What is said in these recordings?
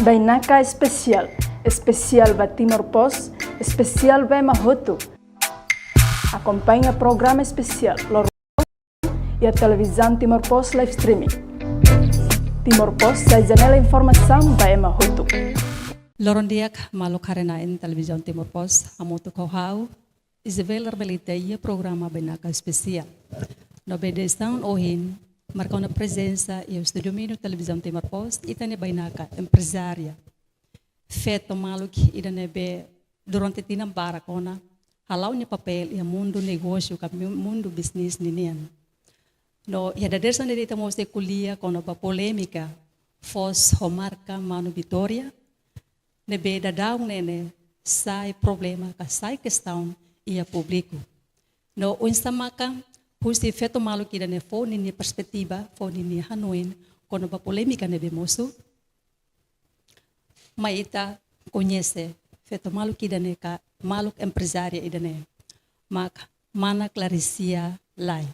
Bainaka especial, especial ba Timor Pos, especial ba Mahoto. Acompanha programa especial Lor e a televisão Timor Pos live streaming. Timor Pos sai janela informação ba Mahoto. Lorondiak malu karena in televisão Timor Pos amoto kohau Isabel Arbelita ia programa Bainaka especial. No bedestão ohin marcou na presença e o estúdio mino televisão Timor Pos itane Bainaka empresária. Feto malu que idane be durante tinam barakona halau ni papel e mundo negócio com mundo business ninian. No ia da dersa nele tamo se kulia kono ba polêmica fos homarca manu Vitória nebe da daun nene sai problema ka sai questão ia público. No instamaka pusti feto malu que dane fo nini perspectiva fo nini hanuin kono ba polêmica nebe moço. Maita conhece feto malu que dane ka malu empresária idane. Mak mana Claricia Lai.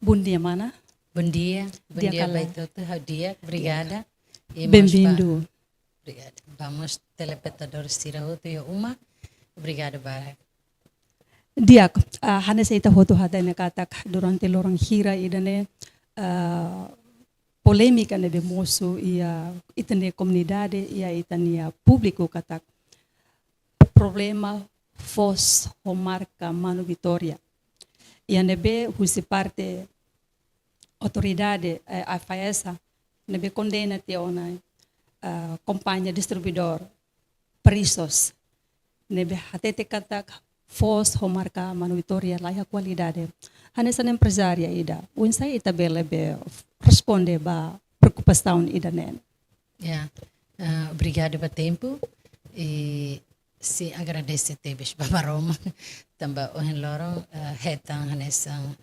Bom dia, mana. Bom dia Baitoto, dia, obrigada. Bem-vindo. Obrigada. Vamos, telespectadores, tirar outro e uma. Obrigada, Barak. Diak, hane sa ita hoto hada na katak durante lorang hira idane polêmica ne bemoso ia itane comunidade ia itania público katak problema fos o marca Manu Vitória. Ia nebe husi parte autoridade a faesa nebe condena te ona companhia distribuidor preços nebe hatete katak fos o marca Manu Vitória lá a qualidade. Hanesan empresária ida, unsai ita belebe responde ba preocupação ida nen. Obrigado pelo tempo e se agradece tebes para Roma também o loro hetan hanesan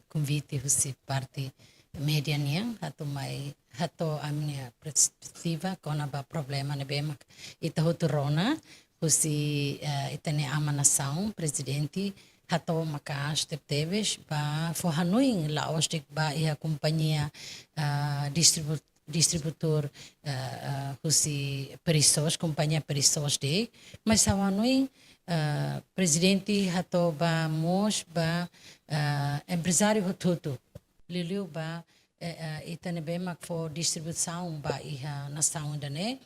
convite husi parte media nia hato a minha perspectiva com a problema ne bemak ita hotorona husi itane amanação presidente hato makas tebes ba for hanuing laostik ba ia companhia distributor husi perissos companhia perissos de mas hanuing presidente hato ba mos ba empresário hotutu liliu ba itane bemak for distribuição ba ia nação dane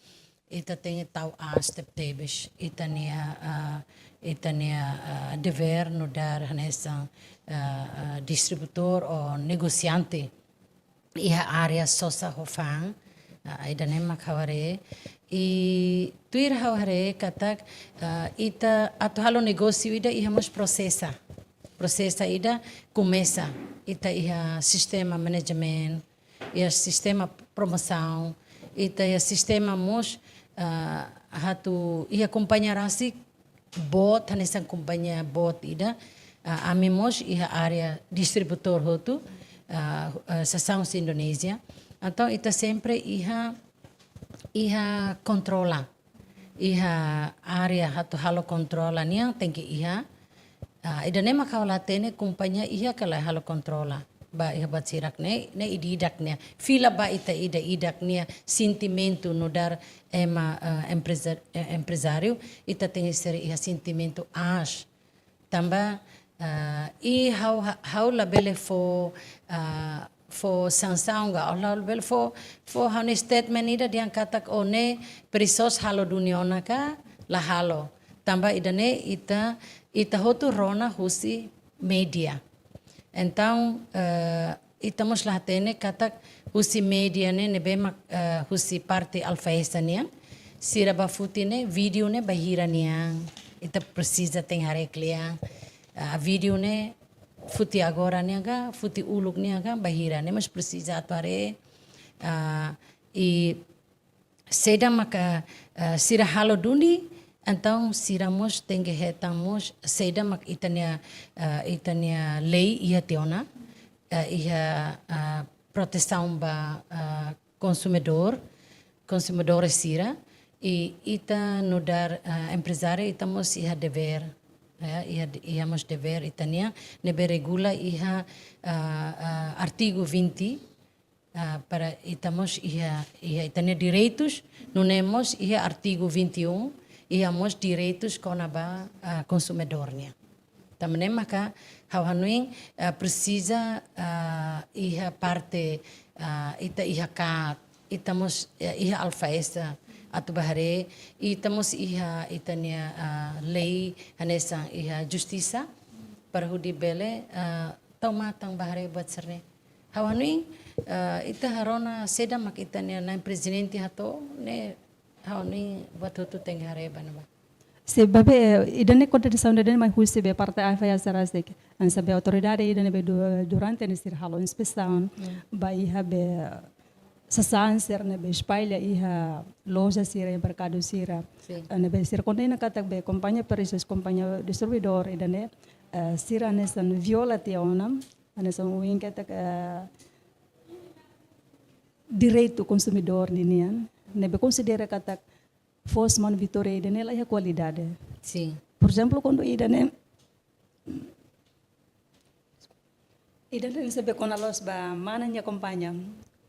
ita tem tau step tebes itania dever no dar nessa distributor ou negociante ia área sosa hofang ida nema khaware e tuir haware katak ita atu halo negócio ida ihamos processa ida começa ita ia sistema management ia sistema promoção ita ia sistema mos hatu ia acompanhar assim bot nessa companhia bot ida amimos ia área distributor hotu sasão Indonésia então ita sempre ia controla ia área hatu halo controla nia tem que ia ida nema kaula tene companhia ia kala halo controla ba ia batsirak ne ididak ne fila ba ita idak ne sentimento no dar empresário ita tem ser ia sentimento as tamba e how la bele for sanção ga la bele for han statement ida diang katak one presos halo duniona ka la halo tamba idane ita hotu rona husi media. Então, estamos lá tene katak husi media ne bema husi parte alfaesa ne sira bafuti ne video ne bahira ne ita precisa tem hareklia a video ne futi agora ne ga futi uluk ne ga bahira ne mas precisa atuare e seda maka sira halo duni então siramos tem que retamos seda mak itania lei ia teona ia proteção ba consumidor sira e ita no dar empresário itamos ia dever íamos dever itania nebe regula ia artigo 20 para itamos itania direitos, não temos artigo 21, iamos direitos conaba consumidornya. Também maka hawanuing precisa parte ita kat itamos alfaesta atu bahare itamos itania lei hanesa justiça para hudi bele taumatang bahare buat serne hawanuing ita harona seda mak itania na presidente hato ne hawanuing buat hutu tenghare banaba. Sebab idane kota de saúde idane mai husi be parte a faya sarasek an sabe autoridade idane be durante nesir halo inspeção vai habe sasan ser ne be espalha iha loja sira mercado sira ne be sir kontena katak be companhia preços companhia distribuidor idane sira nesan viola tionam anesan wing katak direito consumidor ninian ne be considera katak Fos man vitória idane lá é a qualidade. Sim. Por exemplo, quando idane recebe com a los ba mana nya companhia,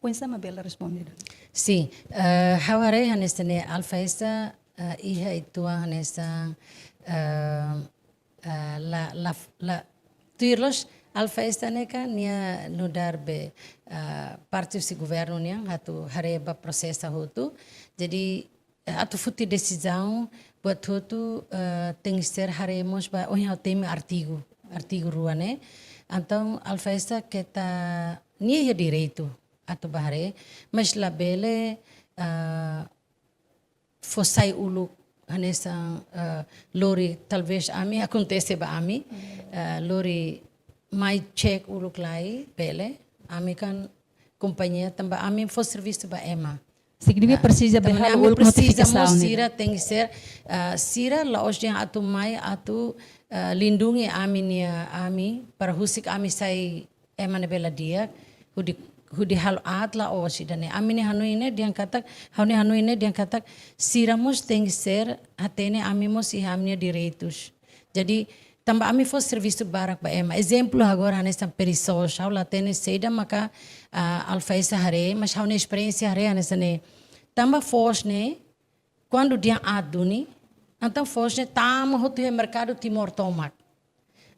com sama bela responder. Sim. Haware hanestane alfaesta iha itua hanesta la tuirlos alfaesta neka nia nudar be parte do governo nia hatu hareba processa hotu. Jadi atu futi decisão buat tudo tem que ser haremos ba onha tem artigo rua né então alfaesta que tá nie direito atu bahare mas la bele fossai ulu hanesa lori talvez ami acontece ba ami lori mai check ulu klai bele ami kan companhia tambah ami for serviço ba ema. Significa precisa behar o precisamos sira tem que ser sira laos yang atu mai atu lindungi ami para husik ami sai emane bela dia hudi hal atla o sidane ami ne hanu ine diang katak siramos tem que ser atene ami mos ihamnya direitos jadi tambah ami for serviço barak ba ema exemplo agora nessa perisos aula tene seda maka alfaisa hare mas haune experiência hare nessa ne tambah force ne quando dia aduni então force ne tamo hotu mercado timor tomak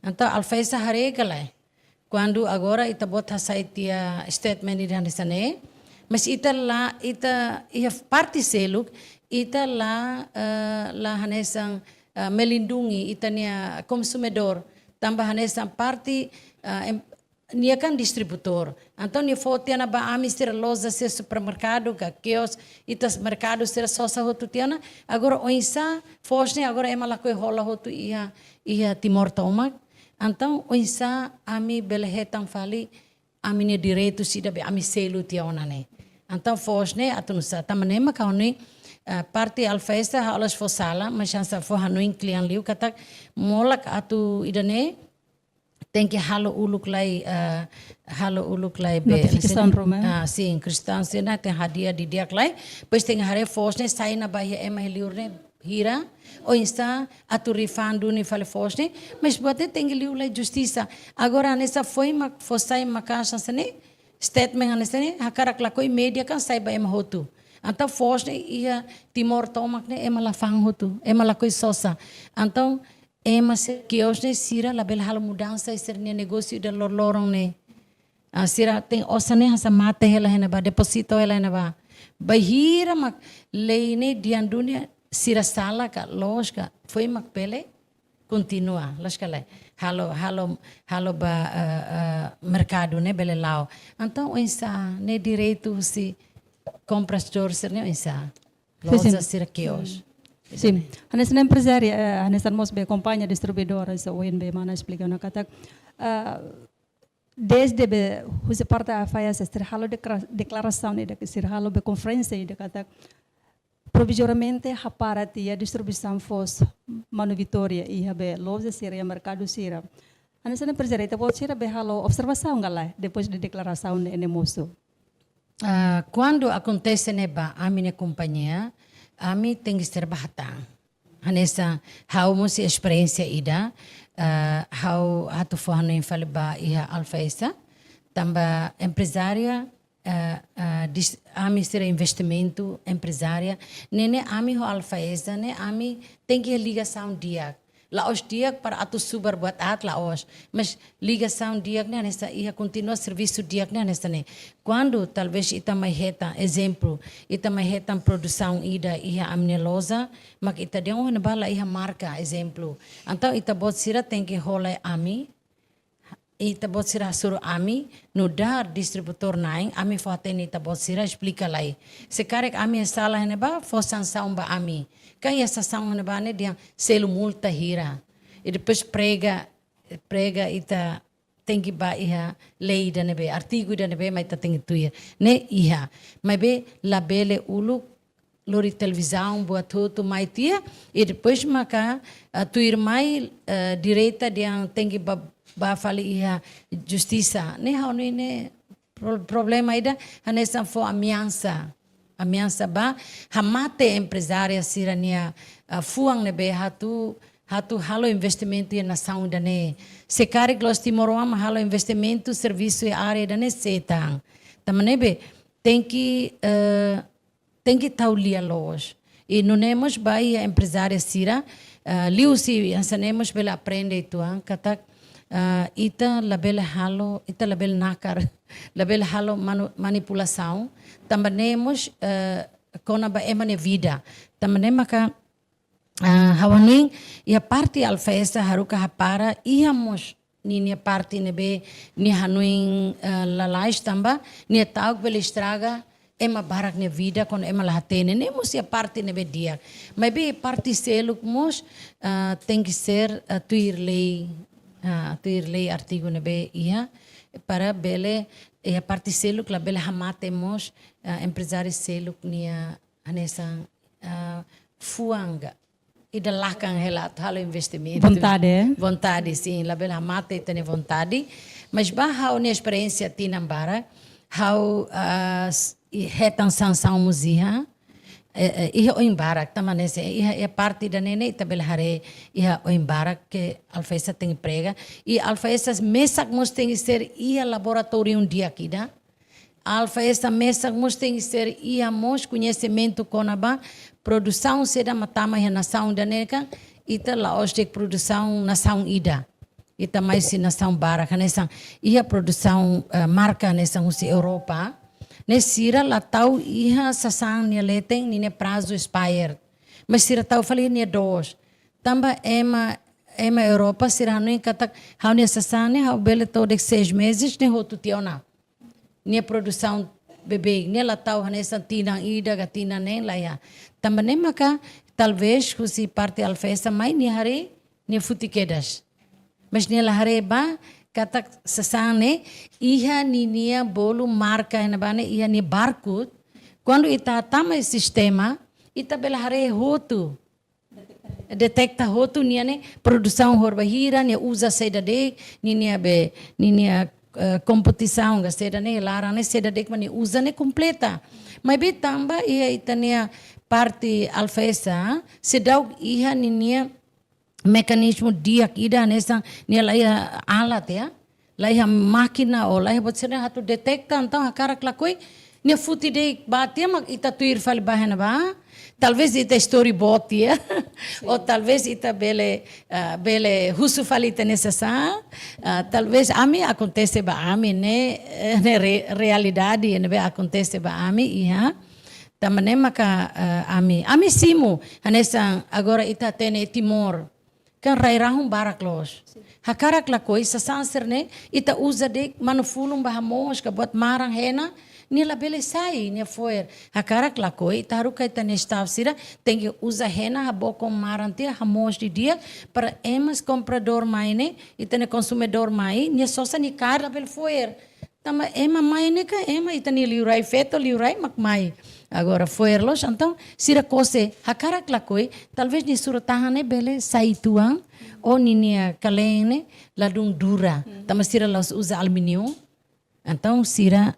então alfaisa hare galai quando agora ita bota saitia statement di nessa ne mas ita ia parte seluk ita la hanesang melindungi itania consumidor tambah hanesang parte nia kan distributor então nia fotiana ba ami ser loja ser supermercado ka kios itas mercado ser sosa hotu tiana agora oinsa fosne agora emala ko rola hotu ia timor tomak então oinsa ami belehetang fali ami ne direito sida be ami selu tiona ne então fosne atunusa tamanema kauni parte alfaesta halas fosala mas chansa fo hanuin klian liu katak molak atu idane tem que halo uluk lai be notificação roma sim cristão sena tem hadia di dia klai pois tem hare fosne sai na bahia ema liurne hira ou insta atu rifandu ni fale fosne mas bote tem que liu lai justiça agora nessa foi fosai makasha sene statement nessa ne hakarak la koi media kan sai ba ema hotu então fosne ia timor tomak ne ema la fang hotu ema la koi sosa então mas que hoje sira la bela hal mudança ser negócio de lorong ne sira tem osane hasa mate ela hena ba deposito ela hena ba bahira mak leine dian dunia sira sala ka lógica foi mak pele continua lógica le halo ba mercado ne bele lao então insa ne direito se compra store ser ne insa loja sira que hoje. Sim, hanesan empresária, hanesan mos be companhia distribuidora, so ONB mana explica na katak. Desde be husi parte a faia se halo declaração de que ser halo be conferência de katak. Provisoriamente haparati a distribuição fos Manu Vitória e habe loja sira mercado sira. Hanesan empresária te pode sira be halo observação galai depois de declaração de moço. Quando acontece neba a minha companhia ami tem que ser bahatang. Hanesa how mo si experiência ida how hatu fo hanu infalba iha alfaesa tamba empresária ami sira investimento empresária, nene ami ho alfaesa, ne ami tem que ligação dia. Laos dia para atu subar buat laos, mas ligação dia né nessa ia continua serviço dia né nessa né. Quando talvez ita mai heta exemplo, ita mai heta produção ida ia amnelosa, mak ita deu na bala ia marca exemplo. Então ita bot sira tem que rola ami ita bot sira suruh ami no dar distributor naing ami faten ita bot sira explica lai sekarang ami salah ne ba fo sanção ba ami kan essa sanção ne ba ne dia selo multa hira e depois prega ita tem que ba iha lei da ne be artigo da ne be mai ta tem tu ne iha mai be labele ulu lori televisão buat tudo mai tia e depois maka tu irmai direita dia tem que ba fali iha justiça ne hau ne problema ida hanesa fo amiança ba hamate empresária sirania fuang ne be hatu halo investimento na saúde ne sekarang los timoroam halo investimento serviço e área da ne setang tamane be tem que taulia los e não nemos vai empresária sira liu si ensinemos bela aprende tuan katak ita label halo, ita label nakar, label halo manipulação, tambanemos kona ba emane vida, tambanema ka hawaning ia parte alfaesa haruka hapara iamos ni parte nebe ni hanuing lalais tamba ni taug bel estraga ema barak ne vida kon ema lahatene ne mus ia parte nebe dia, mas be parte seluk mos tem que ser tuir lei artigo nebe ia para bele e a parte seluk la bele hamatemos empresário seluk nia anessa fuanga e da lakan relato halo investimento vontade sim la bele hamate tene vontade mas ba hau ne experiência tinambara hau hetan sanção musia iha o embarak tamanese iha parte da nene tabel hare iha o embarak que alfaesa tem prega e alfaesas mesak mos tem ser iha laboratório dia aqui da alfaesa mesak mos tem ser iha mos conhecimento conaba produção seda matama iha nação da neka ita laos de produção nação ida ita mais si nação barak nessa iha produção marca nessa husi Europa ne sira la tau iha sasang ni leteng ni ne prazo expired. Mas sira tau fali ni dos. Tamba ema Europa sira no katak hau ni sasang ni hau bele tau de 6 meses ne hotu tiona. Ni produção bebê ne la tau hanesa tina ida gatina ne la ya. Tamba ne maka talvez kusi parte alfesa mai ni hare ni futikedas. Mas ni la hare ba katak sasane iha ninia bolu marca nabane iha ni barcode quando ita tama sistema ita belahare roto detecta roto niane produção horbahira ne usa seda de ninia competição ga seda ne lara ne seda de mani usa ne completa mas be tamba iha itania parte alfaesa sedau iha ninia mecanismo dia ida nessa ni laia alat ya laia máquina ou laia pode ser hatu detecta então a cara clacoi ni futi de batia mak ita tuir fal bahana ba talvez ita storyboard ya ou talvez ita bele husu falita nessa talvez ami acontece ba ami ne realidade ne be acontece ba ami ia tamane maka ami simu nessa agora ita tene timor kan rairahum barak los. Hakarak la coisa sanser ne ita usa de manufulum bahamos ka buat marang hena ni la bele sai ni foer. Hakarak la coi taruka ita nestav sira tem que usa hena habo com marante hamos de dia para emas comprador mai ne ita ne consumidor mai ni sosa ni car la bel foer. Tama ema mai ne ka ema ita ni liurai feto liurai mak mai. Agora foerlos, então, sira cose, hakarak lakoi, talvez ni suratahane bele saituang, ou ninia kalene, ladung dura, tama sira los usa alumínio, então sira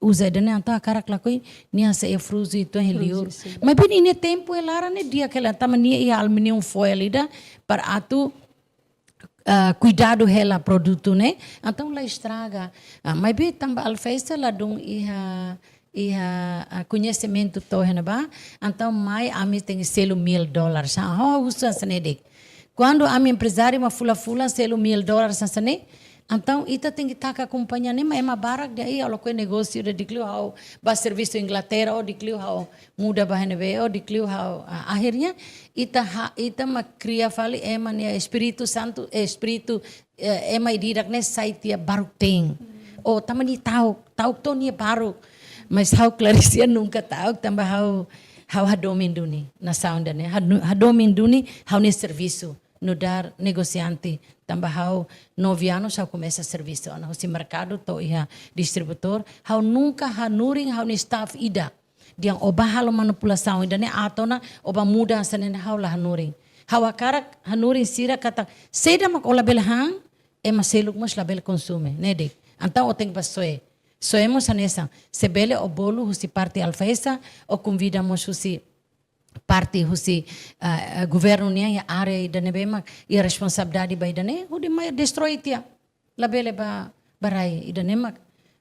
usa dene, então hakarak lakoi, nia sa efruzo itu heliur. Mas bem ini tempo elara ne dia kela, tama nia ia alumínio foil ida, para atu cuidado rela produto, né? Então lá estraga. Mas bem também alfeisa lá dum iha conhecimento todo, né? Então mais a mim tem selo $1.000. Usa sanedek. Quando a minha empresária uma fula selo $1.000 sanane, então ita tem que estar acompanhando, né? Mas é uma barak daí alo que negócio de diclio how ba serviço Inglaterra ou diclio how muda ba henebe ou diclio how akhirnya ita ma cria fali emania Espírito Santo Espírito ema didak ne saitia baruk ting. Oh tamani tahu to ni baruk. Mas how Claricia nunca tahu tambah how hadomin duni na sound ne hadomin duni how ne serviço no dar negociante tambah how noviano how começa serviço na si mercado to ia distributor how nunca hanuring how ni staff ida diang oba halo manipulação ida ne atona oba muda sanen how la hanuring how akarak hanuring sira kata seda mak ola belhang maseluk mas label consume ne dik então o tem pasoe soemos anessa se bele o bolo husi parte alfaesa o convidamos husi parte husi governo nia área da nebema e responsabilidade ba idane o de mai destroy tia la bele ba barai idane mak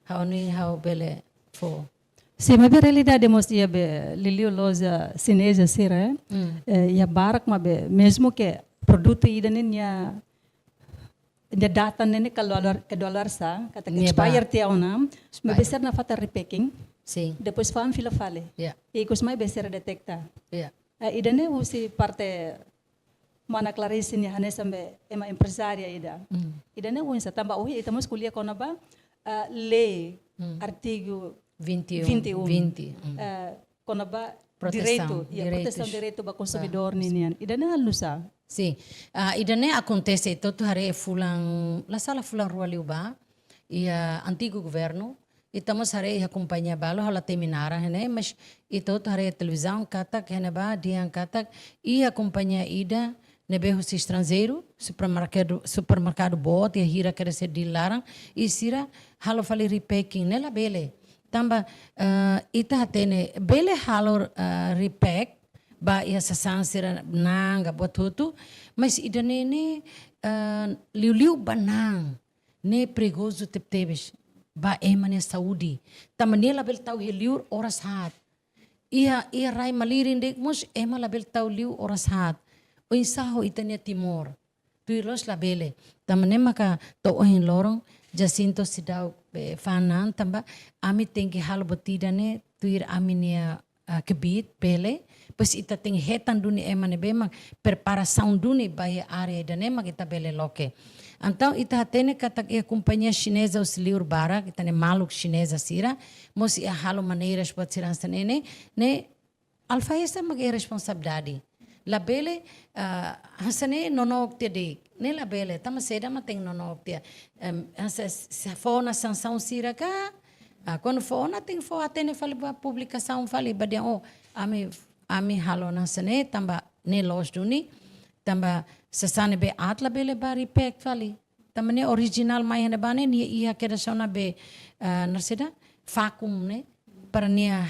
how ni how bele fo. Sim, mas a realidade é que Liliu loja chinesa sira, e a barak mas mesmo que produto idane nia the data nene ka dollar sa kata expire tia ona mas besar na fata repacking. Sim. Depois fam fila fale. Yeah. E cos mais besar detecta. Yeah. Idane usi parte mana Clarice ni hane sambe ema empresária ida. Idane unsa tamba estamos kuliah kona ba lei artigo 21. Kona ba direito direito ba consumidor ninian. Idane halusa. Sim. Idane acontece todo hare fulang la sala fulang rua liuba e antigo governo estamos a acompanhar balo hala terminar né mas ito a televisão katak né ba diang katak e acompanhar ida nebe os estrangeiro supermercado bot e hira quer ser dilarang e sira halo fali repacking nela bele tamba ita tene bele halo repack ba ia sasansira nanga botutu mas ida ne liu banang ne pregoso teptebes ba emane saúde tamane label tau heliur oras hat ia rai malirin dek mus ema label tau liu oras hat o insaho itania timor tu los labele tamane maka to ohin lorong Jacinto sidau fanan tamba ami tengi hal botida ne tuir aminia kebit pele pois ita tem hetan duni emane bema preparação duni ba área da nema kita bele loke. Então, ita tene kata a companhia chinesa os liur bara, que tane maluk chinesa sira, mos ia halo maneiras pode ser ansanene, né? Alfa essa mag é responsabilidade. La bele hasane nonok de, né la bele, tama seda ma tem nonok te. Se for na sanção sira ka, quando for na tem for atene fali ba publicação fali ba dia ami halo na sane tamba ne los duni, tamba sasane be atla bele bari pek fali tamane original mai hane bane ni ia kera sona be narseda vacuum ne para nia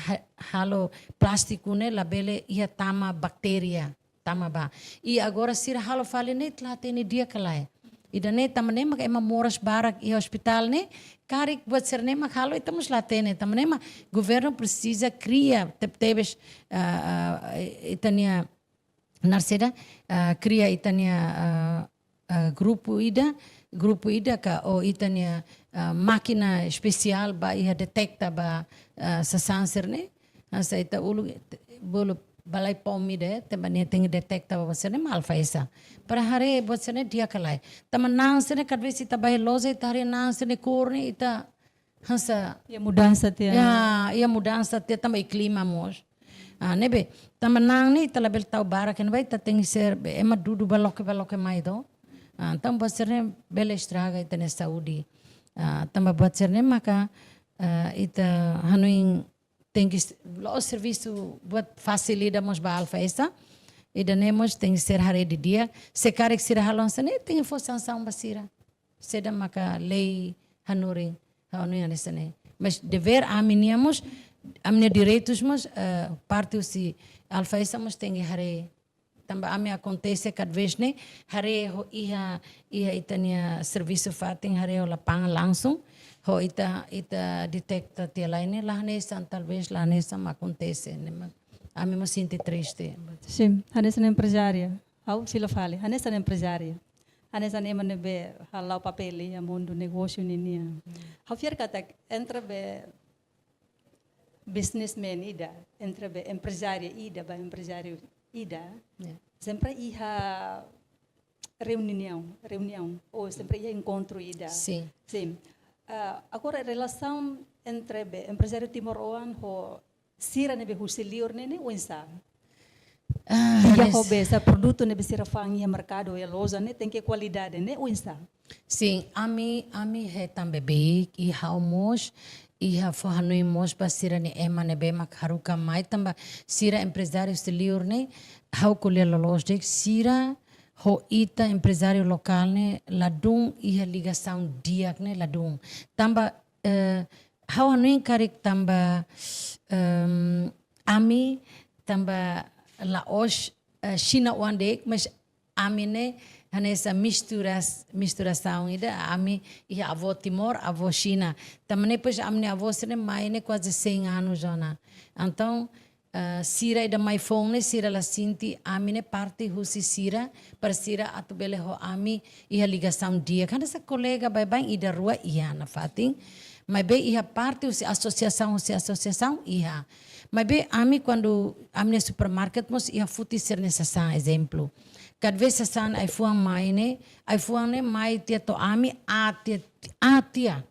halo plástico ne la bele ia tama bacteria tama ba e agora sira halo fali ne tla tene dia kalai idane tamane mak ema moras barak e hospital ne karik buat serne mak halo estamos lá tene tamane ma governo precisa cria tebes itania narseda cria itania grupo ida ka o itania máquina especial ba ia detecta ba sasanser ne asa ita ulu bolo balai pomide tambane tem detecta ba sene malfa esa para hare bot sene dia kalai tamanang sene kadvesi tabai loze tare nang sene korne ita hasa Ya mudança tia. Ya mudança tia também clima mos. Nebe tamanang ni talabel tau bara ken vai tem ser ema dudu baloke mai do então baserne bela estraga ita ne saúde tamba baserne maka ita hanuin tem que lo serviço buat facilita mos ba alfa essa e danemos tem que ser hare de dia se karek sira halon sene tem forçação basira seda maka lei hanurin hanuin sene mas dever aminiamos amne direitos mas parte se alfa essa mas tem que hare tambah ami acontece cada vez ne hare ho iha itania serviço fating hare ho lapangan langsung ho ita detecta tia lain lah nessa talvez lá nessa acontece ne ami me sinto triste. Sim, Hanessa é empresária. How sila fale? Hanessa é empresária. Hanessa é uma nebe halau papel a mundo negócio ninia. How fier kata entre be businessman ida, entre be empresária ida, ba empresário ida. Sempre iha reunião ou sempre iha encontro ida. Sim. Sim. Agora a relação entre be empresário Timor-Oan ho sira nebe husilior nene wensa. Dia hobesa produto nebe sira fangi mercado e loza ne tem que qualidade ne wensa. Sim, ami he também bem e haumos e ha forhanui mos ba sira ne ema nebe mak haruka mai tamba sira empresário exterior ne hau colher lolos de sira ho ita empresário local ne ladung e a ligação diak ne ladung tamba hau hanui karik tamba ami tamba laos China wandek mas ami ne hanessa misturação ida ami e avô Timor avô China também depois ami avô sene mai ne quase 100 anos já então sira ida mai fone sira la sinti ami ne parte husi sira para sira atubele ho ami e a ligação dia kan essa colega bem ida rua ia na fating mas bem ia parte husi associação ia mas bem ami quando ami no supermarket mos ia futi ser nessa exemplo cada vez sasan ai fuang ne mai tia to ami atia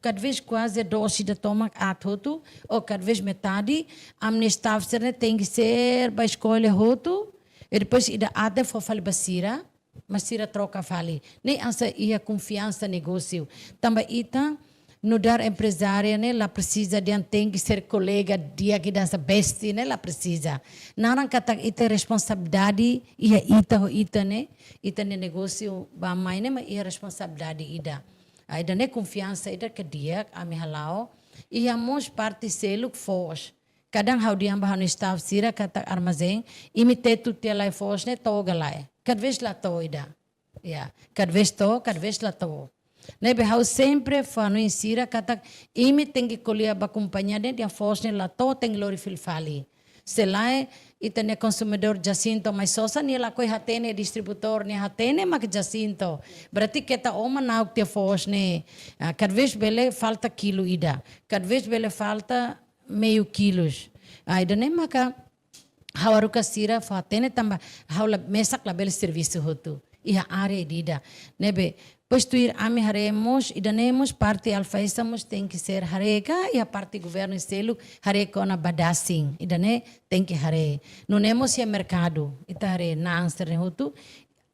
cada vez quase dosi de tomak atoto ou cada vez metade amne staff ser tem que ser para escolher hoto e depois ida ate for fali basira mas sira troca fali nem asa ia confiança negócio também ita no dar empresária né lá precisa de tem que ser colega dia que dança besti né lá precisa narang kata ita responsabilidade ia ita né negócio ba mai né mas ia responsabilidade ida ida né confiança ida que dia ami halau ia mos parte seluk fos kadang hau dia bah no staff sira kata armazém imite tu tia lai fos né toga lai kad vez la to ida ya kad vez la to nebe hau sempre fano insira kata imi tem que colher ba companhia de a fosne la to tem lori filfali selai itane consumidor Jacinto mas sosa ni la koi hatene distributor ni hatene mak Jacinto berarti kita oma nauk te fosne kad vez bele falta kilo ida kad vez bele falta meio quilos ida nem maka hawaruka sira fatene tamba haula mesak la bele serviço hotu ia are dida nebe pois tu ir ami haremos idanemos parte alfaisamos tem que ser harega e a parte governo selo hareka na badasing idane tem que hare não nemos e mercado ita hare na answer hotu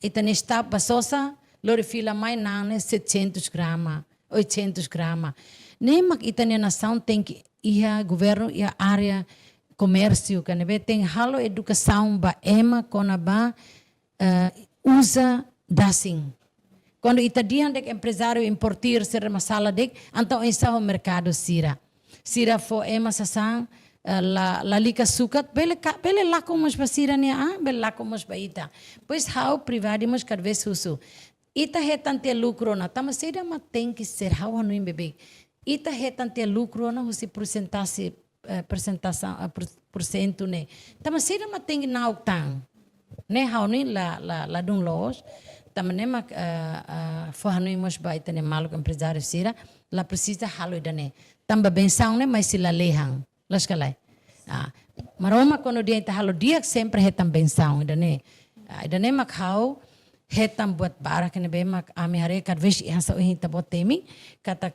ita nesta basosa lori fila mai na 700 grama 800 grama nemak ita ne nação tem que ia governo ia área comércio canebe tem halo educação ba ema kona ba usa dasing quando itadian dek empresário importir ser masala dek então essa o mercado sira fo ema sasang la lika sukat bele la como mas sira ne bele la como mas ita pois how privado mas cada vez uso ita hetante lucro na tama seda ma tem que ser how no bebê ita hetante lucro na usi porcento ne tama seda ma tem na octang ne how ni la dun los também mak forhanui mos baita ne maluk empresário sira la precisa halo idane tamba benção ne mas sila lehang laskalai maroma quando dia ita halo dia sempre hetam benção idane mak hau hetam buat barak ne be mak ami hare kad vez hasa hinta botemi kata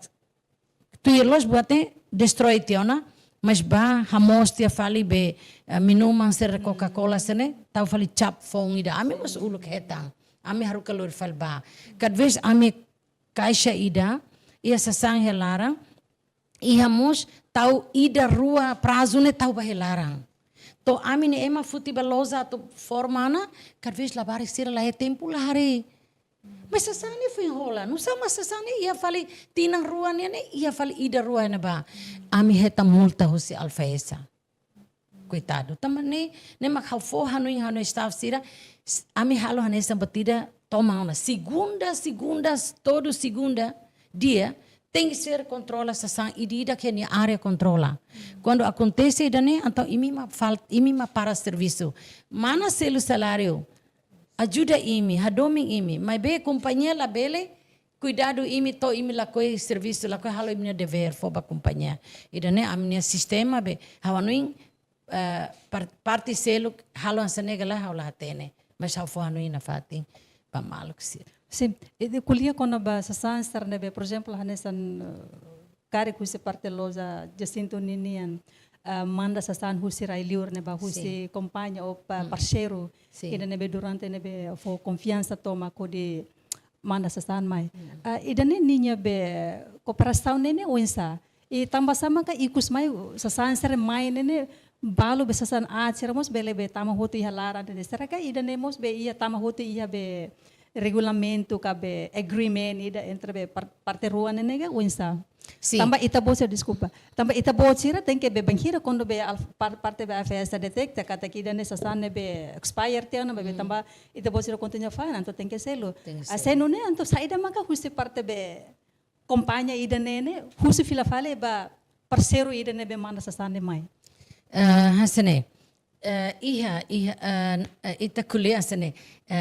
tu irlos buate destroy tiona mas ba hamos tia fali be minuman ser Coca-Cola sene tau fali chap fong ida ami mas uluk hetam ami haru kalor falba kad vez ami caixa ida ia sasang helarang ihamos tau ida rua prazo ne tau bahelarang to ami ne ema futi baloza to formana kad vez labar sira la tempo la hari mas sasane foi rola não sama sasane ia fali tinang rua ne ia fali ida rua ne ba ami heta multa husi alfaesa coitado. Também nem macau for hanu staff sira, ami halo hanesa batida toma uma segunda, todo segunda dia tem que ser controla sasan idida que a área controla. Quando acontece dane, então imima para serviço. Mana selo salário, ajuda hadoming mas be companhia la bele, cuidado imi la coi serviço, la coi halo imi dever foba companhia. E dane a minha sistema be hawanuin parte selo halo ansanega la halo hatene, mas hau fo hanuin na fatin pa malo que sira. Sim, e kuliah kono ba sa sansar nebe, por exemplo, hanesan kare kusi parte loza Jacinto Ninian manda sa san husi railiur neba husi companhia ou parceiro ida nebe durante nebe fo confiança toma ko de manda sa san mai. Ida ne ninya be cooperação nene oinsa e tamba sama ka ikus mai sa sansar mai nene balo be sa san aceramos bele be tama hotu iha lara de será ka ida nemos be ia tama hotu iha be regulamento cabe agreement ida entre parte rua nega uinsa. Tamba itabosir desculpa. Tamba itabosir tem que be banhira quando be parte be festa detecta kata kida nessa sana be expire tiana be tamba itabosir continua fana então tem que selo. Aseno ne então saída maka husi parte be companhia ida nene husi fila fale ba parceiro ida ne be manda sa sana mai. Hasene. Ita kuliah sene,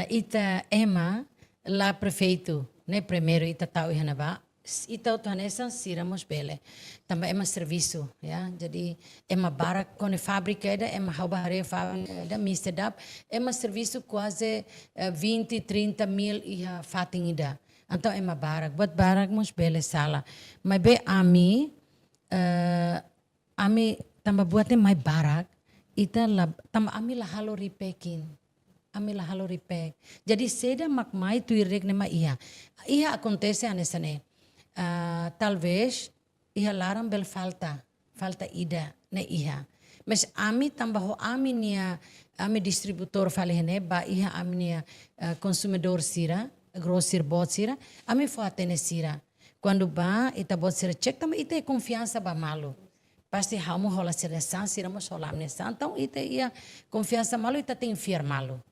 ita ema la prefeito, né primeiro ita tahu iha naba, ita utuhanesan siramos bele, também ema serviço, ya, jadi ema barak kone fábrica eda, ema haubahare fábrica eda, mistedap, ema serviço quase 20, 30 mil iha fating ida, então ema barak, buat barak mos bele sala, mas be ami tambah buatnya mai barak. Ita ami la halo repacking. Ami la halo repack. Jadi seda makmai tuirek nema ia. Ia acontece anesane. Talvez ia larang bel falta ida ne ia. Mas ami tambah ami nia ami distributor falehne ba ia ami nia consumidor sira, grossir bot sira, ami fo atene sira. Quando ba ita bot sira check tambah ita confiança ba malu. Pasti hamu rola seleção, siramos rolar nessa. Então, ita ia confiança malo, ita tem fiar malo.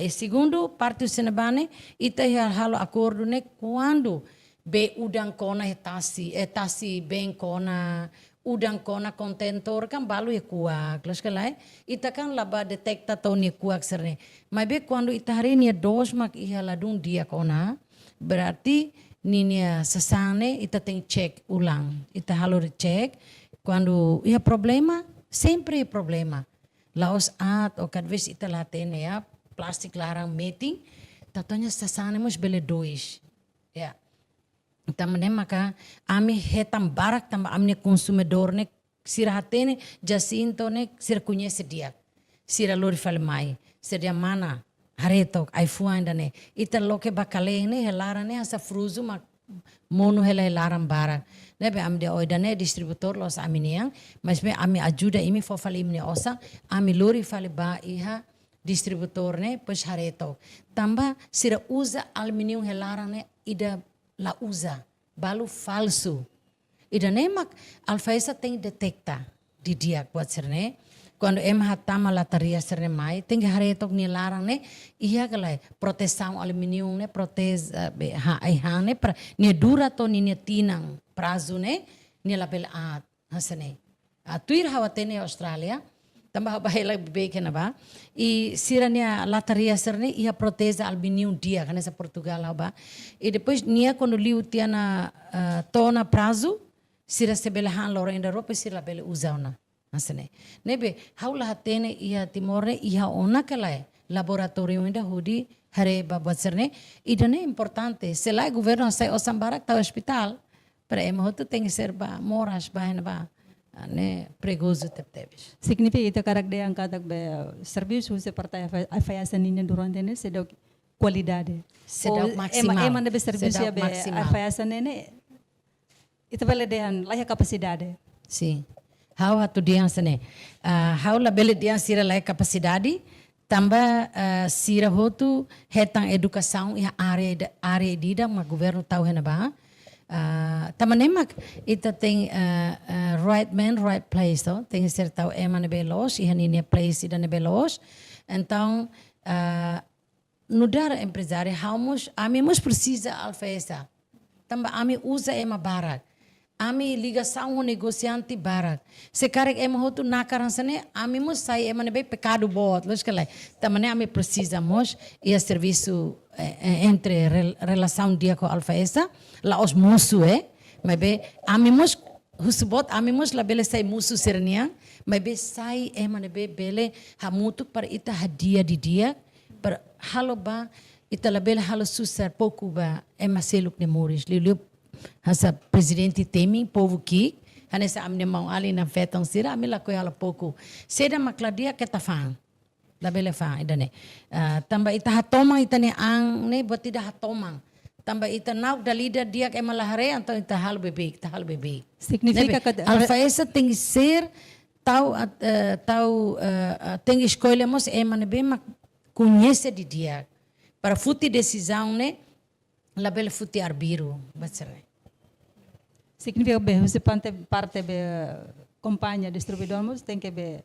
E segundo, parte do Senebane, ita ia halo acordo ne quando be udang kona etasi bem kona udang kona contentor kan balu e kuak. Las kalai, ita kan laba detecta tau ni kuak serne. Mas be quando ita hari ni dos mak ia ladung dia kona, berarti ninia sasane ita tem check ulang. Ita halo check. Quando ia problema, sempre é problema. Laos ou cada vez ita lá tem ya plastic larang meeting, tatonya sasanemos bele dois. Ya. Tamane maka ami hetam barak tamba amne consumidor ne sira hatene Jacinto ne sira conhece dia. Sira lori fale mai. Sira mana haretok iPhone dane. Ita loke bakale ne helara ne asa fruzu mak mono helaran barak. Nebe am dia oidane distributor los aminiang, mas me ami ajuda imi fo fali imne osa, ami lori fali ba iha distributor ne pos hareto. Tamba sira usa aluminium helaran ne ida la usa, balu falso. Ida nemak alfaisa tem detecta di dia buat serne. Quando em hatama lataria serne mai, tem haretok ni larang ne, ia galai proteção aluminium ne protege ha ne para ni dura to ni tinang prazo ne ni label hasane. Tuir hawatene Australia, tambah bahela beke na ba, e sirania lataria serne ia protege aluminium dia kan essa Portugal ba. E depois nia quando liu tiana tona prazo, sira sebelahan lora inda ropa sira label usauna. Asane. Nebe haula hatene ia timorne ia ona kala laboratório ainda hudi hare babatserne idane importante selai governo sai osambarak ta hospital para emoto tem que ser ba moras ba ba ne pregoso teptebes. Significa ita karakter ang katak be serviço se partai afaiasan ninyo durante ne sedau qualidade. Sedau maksimal. Ema ne be serviço be afaiasan ne ita vale dehan laia capacidade. Sim. How hatu dia sene, how la bele dia sira lai capacidade, tambah sira hotu hetang educação e área dida ma governo tau hena ba, Tamanemak ita tem right man, right place, to. Tem que ser tau ema nebe los, iha nini place ida nebe los. Então, no dar empresário, ami mus precisa alfesta. Tamba ami usa ema barak. Ami ligação com negociante barak. Se carrega ema hotu nakaransane, ami mus sai ema nebe pecado bot. Lógico também ami precisamos e serviço entre relação dia com alfesta, lá os musu mas be ami mus husbot ami mus la bele sai musu serniang, mas be sai ema nebe bele hamutuk para ita hadiah di dia. Per halo ba ita label halo susar pouco ba ema seluk ne moris liu hasa presidente temi povo ki hanesa amne mau ali na fetong sira amila ko halo pouco seda makladia ketafang label fa idane tamba ita hatomang ita ne ang ne botida hatomang tamba ita nauk dalida dia ema lahare anto ita hal bebek Significa que alfa essa tem que ser tem que escolhemos ema ne bem conhece de dia para futi decisão né la bela futi arbiro batsere significa que você parte be companhia distribuidor mas tem que be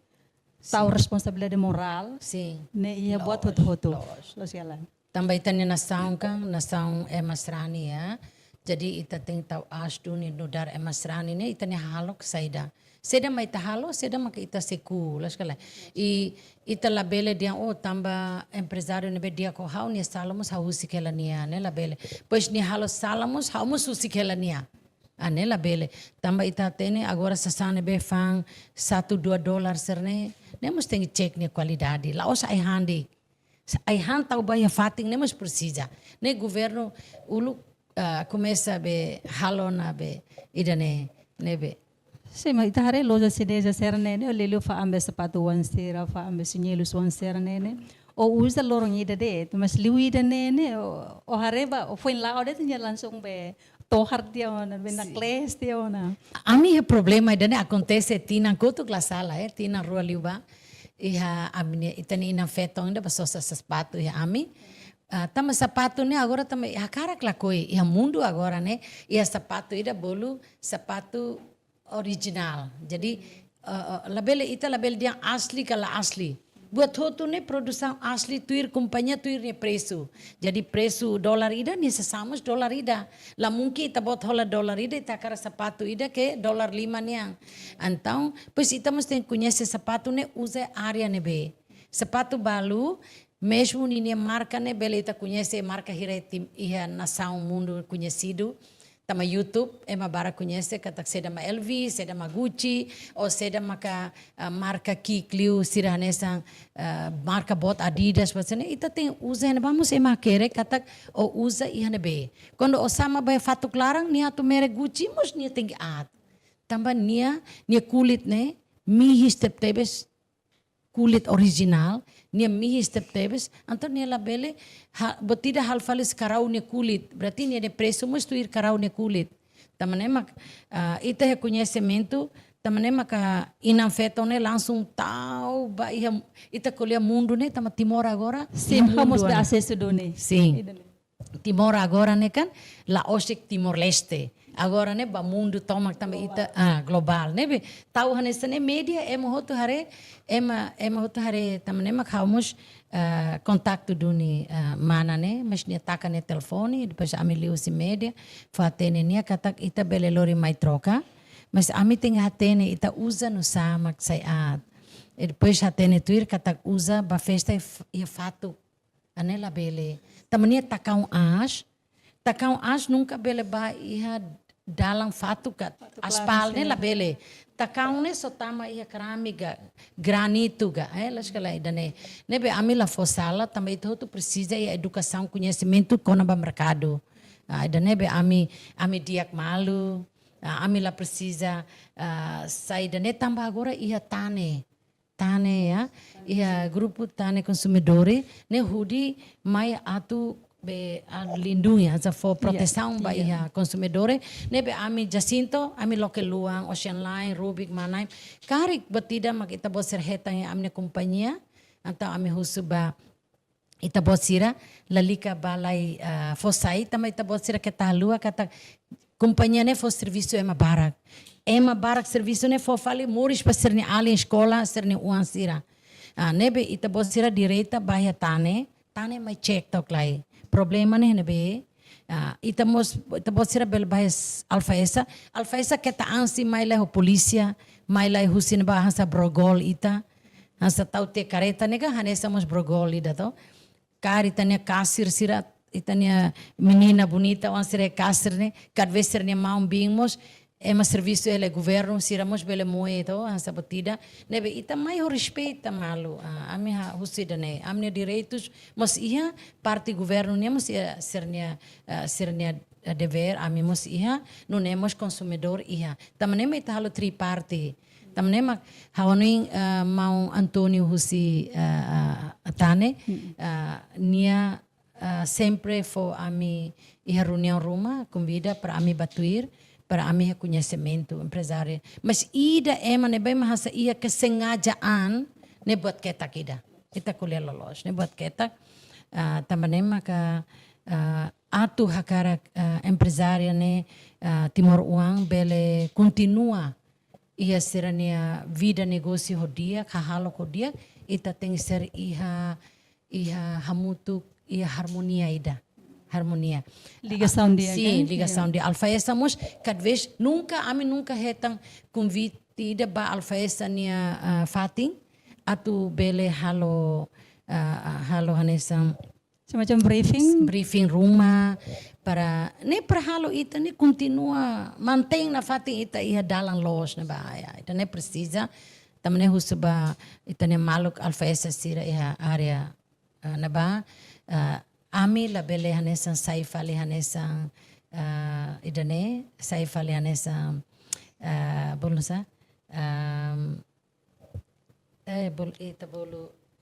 tahu responsabilidade moral sim ne ia buat hotu losialan também tem nação emasrani ya jadi ita tem tahu asdu ni nudar emasrani ne ita ne halok saida seda mai tahalo seda maka ita seku laskala ita labele dia tamba empresário nebe dia ko hau ni salamos hau sikelania ne labele pois ni halo salamos hau mus sikelania ane labele tamba ita tene agora sasane be fang $1-2 serne ne mus tem check ni qualidade lá os ai handi ai han tau ba ya fating ne mus precisa ne governo ulu começa be halo na be idane nebe. Sim, mas itahare loja sideja sernene, o lelio fa ambe sapato wansera, fa ambe sinhelo wansernene. O usa lorong ida de, mas liu ida nene, o hareba, o foi lá, o de tinha langsung be tohar dia ona, be necklace dia ona. Ami problema ida ne acontece tina kotu glasala, tina rua liuba, iha amine itani ina fetong ida basosa sapato iha ami. Tama sapato ne agora tama iha karak lakoi, iha mundo agora ne, iha sapato ida bolu sapato original. Jadi label dia asli kala asli. Buat hotu ne produção asli tuir companhia tuir ne preço. Jadi preço dolar ida ni sesamos dolar ida. La mungkin ita bot hola dolar ida ita kara sapato ida ke dolar 5 niang. Então, pois ita mesti conhece sapato ne usa área ne be. Sapato balu mesmo ni marca ne bele ita conhece marca hireti ia nação mundo conhecido. Tama YouTube, ema bara conhece katak seda ma LV, seda ma Gucci, ou seda ma marca Kikliu, siranesang marca bot Adidas, bacana. Ita tem usa hene vamos ema kere katak o usa ihane be. Quando o sama ba fatu klarang nia tu mere Gucci, mos nia tem at. Tamba nia kulit ne mihi step tebes kulit original, nia mihi step tebes, anto nia labele botida hal falis karau ne kulit, berarti nia de preço must ir karau ne kulit. Tamane mak ita he conhecimento, tamane mak inam feto ne langsung tau ba ita colher mundo ne, tama Timor agora. Sim, vamos dar acesso do ne. Sim. Timor agora ne kan, la osik Timor Leste. Agora ne ba mundo toma também ita global ne be tau hanesa ne media ema hotu hare tamane mak hamus contato duni mana ne mas ne taka ne telefone depois ami liu si media fa tene ne katak ita bele lori mai troca mas ami tem hatene ita usa no samak saiat e depois hatene tuir katak usa ba festa e fato anela bele tamane takau as nunca bele ba iha dalam fato kat aspal ne la bele takau ne sotama ia cerâmica granito ga lascala idane nebe amila fosala também tu precisa e educação conhecimento kona ba mercado idane be ami diak malu amila precisa sai dane tamba agora ia tane ya ia grupo tane consumidores ne hudi mai atu be lindungi asa for proteção ba ia consumidores nebe ami Jacinto ami local luang Ocean Line Rubik Manai karik batida makita boser hetang amne companhia anta ami husuba ita bosira lalika balai fosai tama ita bosira keta lua kata companhia ne fo serviço ema barak serviço ne fo fali moris pa serni ali escola serni uang sira nebe ita bo sira direita bahia tane mai check tok lai problema ne nebe ita bo sira bel bahia alfaesa keta ansi mai lai ho polícia mai lai husin ba hansa brogol ita hansa taute careta nega hanesa mos brogol ida to kari tanya kasir sira itania menina bonita wan sira kasir ne kad veser ne maum bingmos ema serviço ele governo siramos bele moedo hansa batida nebe ita mai ho respeita malu ami ha husida ne amne direitos mas ia parte governo ne mas ia sernia dever ami mos ia no nemos consumidor ia tamane me halo triparti tamane mak hawaning mau Antonio Husi atane nia sempre fo ami ia reunião Roma convida para ami batuir para ami conhecimento empresário mas ida ema ne bem mahasa ia kesengajaan ne buat ketak ida kita kuliah lolos ne buat ketak tamane maka atu hakara empresária ne Timor Uang bele continua ia serania vida negócio hodia kahalo hodia ita tem ser iha hamutu ia harmonia ida harmonia ligação dia sim ligação dia alfaesa mos cada vez ami nunca hetang convite ida ba alfaesa nia fatin atu bele halo hanesam semacam briefing rumah para halo ita ne continua mantém na fatin ita ia dalam los na bahaya ita ne precisa tamane husuba ita ne maluk alfaesa sira ia area na ba ami la bele hanesan saifa le hanesan idane saifa le hanesan bolsa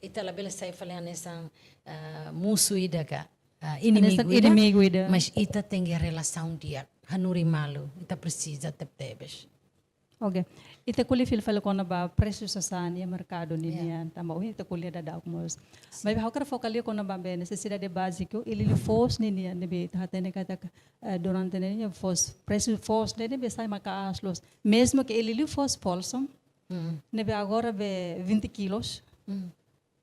ita la bele saifa le hanesan musuh ida ka inimigo ida mas ita tem relação dia hanuri malu ita precisa tebes. Okay. Ita kuli fil ko na ba presyo sa sani mercado niya tama ita kuli da daw mos. May hawkar focali ko na ba be necesidade básico ilili force niya nebe hatene kata durante niya force presyo force nebe sai makaaslos mesmo que ilili force polson nebe agora be 20 quilos.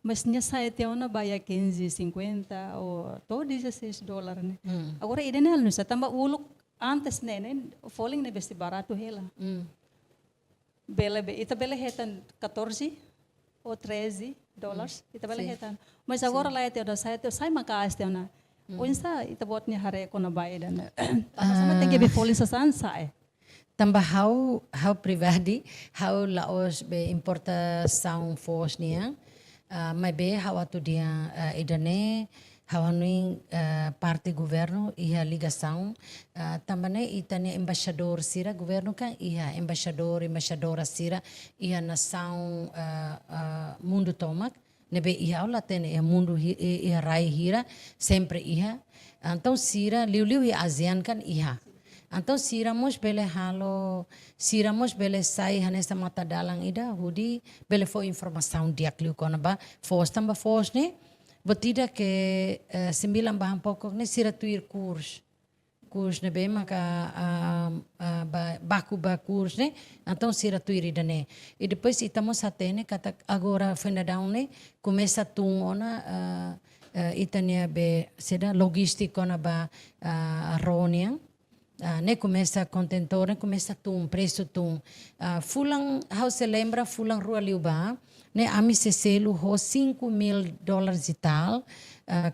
Mas niya sai te ona ba ya 15, 50 ou to $16 ne. Agora ida na no sa tamba ulok antes nene falling nebe si barato hela. Ita bela retan 14 ou 13 dólares. Ita bela retan. Mas agora lá sai makaas na. Unsa ita bot ni hare ko na bayad na. Sama tem que be falling sa sai. Tambah how pribadi how laos be importação force niya. Mai be how atu dia idane hawanuing parte governo ia ligação também itane embaixador sira governo kan ia embaixadora sira ia nação mundo tomak nebe ia aula tene ia mundo ia rai hira sempre ia então sira liu ia ASEAN kan ia então sira mos bele sai hanesa mata dalang ida hudi bele fo informação dia kliu kona ba fos tamba fos ne batida que 9 bahang pokok ne sira tuir kurs ne be maka baku kurs ne então sira tuir ida ne e depois itamos atene kata agora fenda down ne começa tung ona itania be seda logística ona ba ronian ne começa contentor ne começa tum preço tum fulang how se lembra fulang rua liuba ne ami se selo ho $5,000 e tal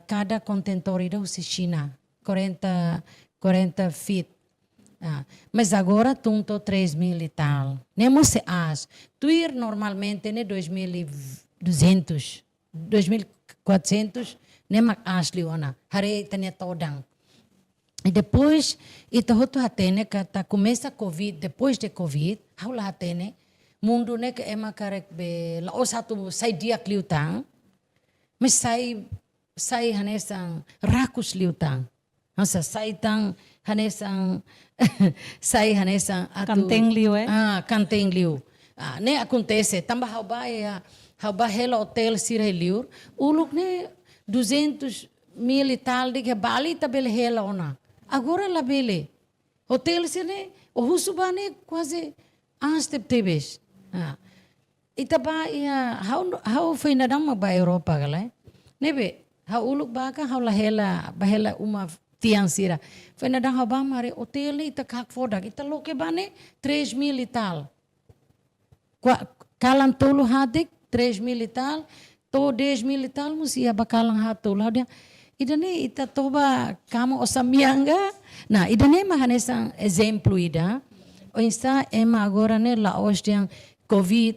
cada contentor ida se China 40 feet mas agora tunto 3,000 e tal ne mo se as tuir normalmente ne 2,200 2,400 ne mak as liona hare tania todang e depois ita hotu hatene kata começa Covid depois de Covid haula hatene mundo ne ke ema karek be la osatu sai dia kliutang mas sai hanesang rakus liutang hasa sai tang hanesang sai hanesang Kanteng liu kanteng liu ne acontece tamba hauba hela hotel sira liur uluk ne 200,000 e tal de que bali tabel hela ona agora la bele Hotel sini, o husubane quase anstep tebes. Ita ba ia how foi nadang magba Europa galay. Nebe, how uluk baka how bahela uma tiang sira. Foi nadang how ba mare hotel ita kak fodak. Ita loke bane 3.000 e tal. Kalang tolo hadik 3.000 e tal. To 10.000 e tal musia bakalang hatolo. Idane ita toba kamu osamianga. Nah, idane mahanesang exemplo ida. O insta ema agora ne Laos yang COVID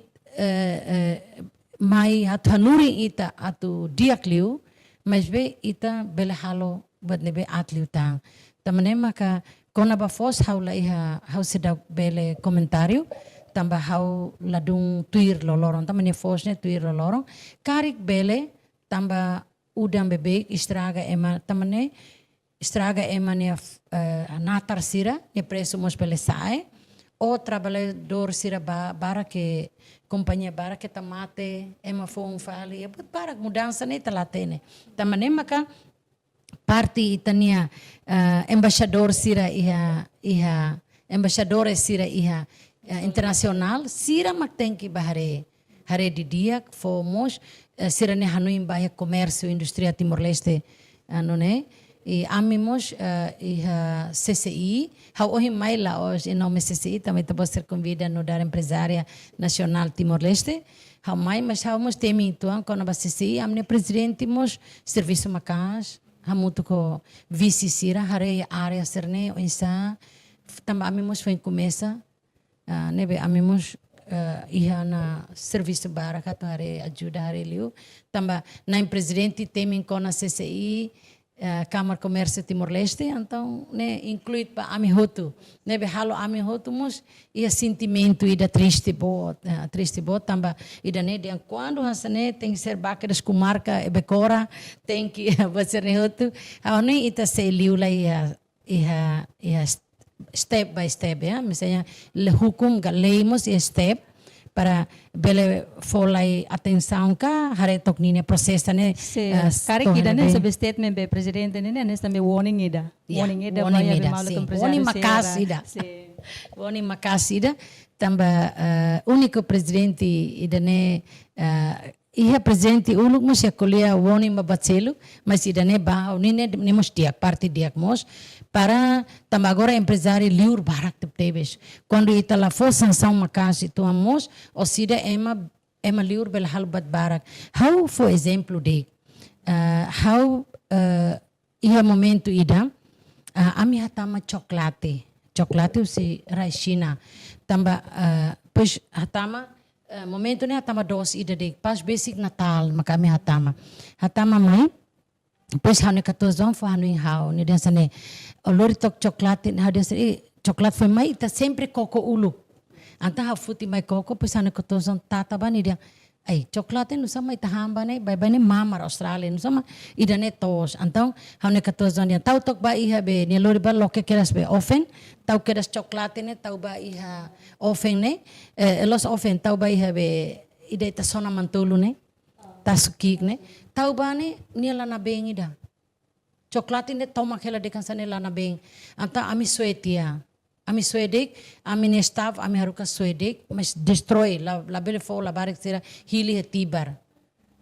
mai hanuri ita atu diakliu, mas be ita bele halo buat nebe atliu tang. Tamane maka kona ba fos haula iha hau sedak bele komentario tambah hau ladung tuir lolorong tamane fos ne tuir lolorong karik bele tambah udang bebek istraga ema tamane estraga ema ne natar sira ne preso mos bele sae o trabalhador sira bara que companhia bara que tamate ema fon fali e para mudança ne talatene tamane maka parte itania embaixador sira iha embaixadores sira iha internacional sira mak tenki bahare di dia fomos sira ne hanuim baia comércio indústria Timor-Leste ne e amimos iha CCI how ohi mai lá hoje em nome CCI também tá ser convida no dar empresária nacional Timor-Leste how mai mas how mos temi tuan quando ba CCI amne presidente mos serviço macas hamuto ko vice sira hare área serne o insa tamba amimos foi começa nebe amimos iha na serviço bara kato hare ajuda hare liu tamba na presidente temi com na CCI Câmara Comércio Timor-Leste, então, né, inclui para amihotu, né, behalo amihotu mos ia sentimento ida triste bo tamba ida né, de quando hasane tem que ser bakeras com marca e becora tem que fazer nehotu, a nem ita se liula ia step by step ya, misalnya le hukum galeimos ia step para bele folai atenção ka hare tok nine processo ne kare kida ne sabe statement be presidente ne nesta me warning ida warning makasida warning makasida tamba único presidente ida ne ia presidente uluk mos yakolia warning mabacelo mas ida ne ba nine nemos diak parte diak mos para também agora empresário liur barak tebes quando ita la for sanção makasi tu amos o sida ema liur bel halbat barak how for exemplo de how ia momento ida ami hatama chocolate usi raisina tamba pois hatama momento ne hatama dos ida de pas basic natal maka ami hatama mai pois hau ne 14 anos foi hanu hau ne dança ne o lori tok chocolate hau dança chocolate foi mai tá sempre coco ulu anta hau futi mai coco pois hau ne 14 anos tata ba ne dia ai chocolate não sama ita hamba ne bai ne mamar Australia não sama ida ne tos então hau ne 14 anos dia tau tok ba iha be ne lori ba loke keras be ofen tau keras chocolate ne tau ba iha ofen ne los ofen tau ba iha be ida ita sona mantulu ne tasukik ne tau bane ni lana beng ida chocolate ne toma kela de kansa ne lana beng anta ami suetia ami suedek ami ne staff ami haruka suedek mas destroy la bele fo la barek sera hili hetibar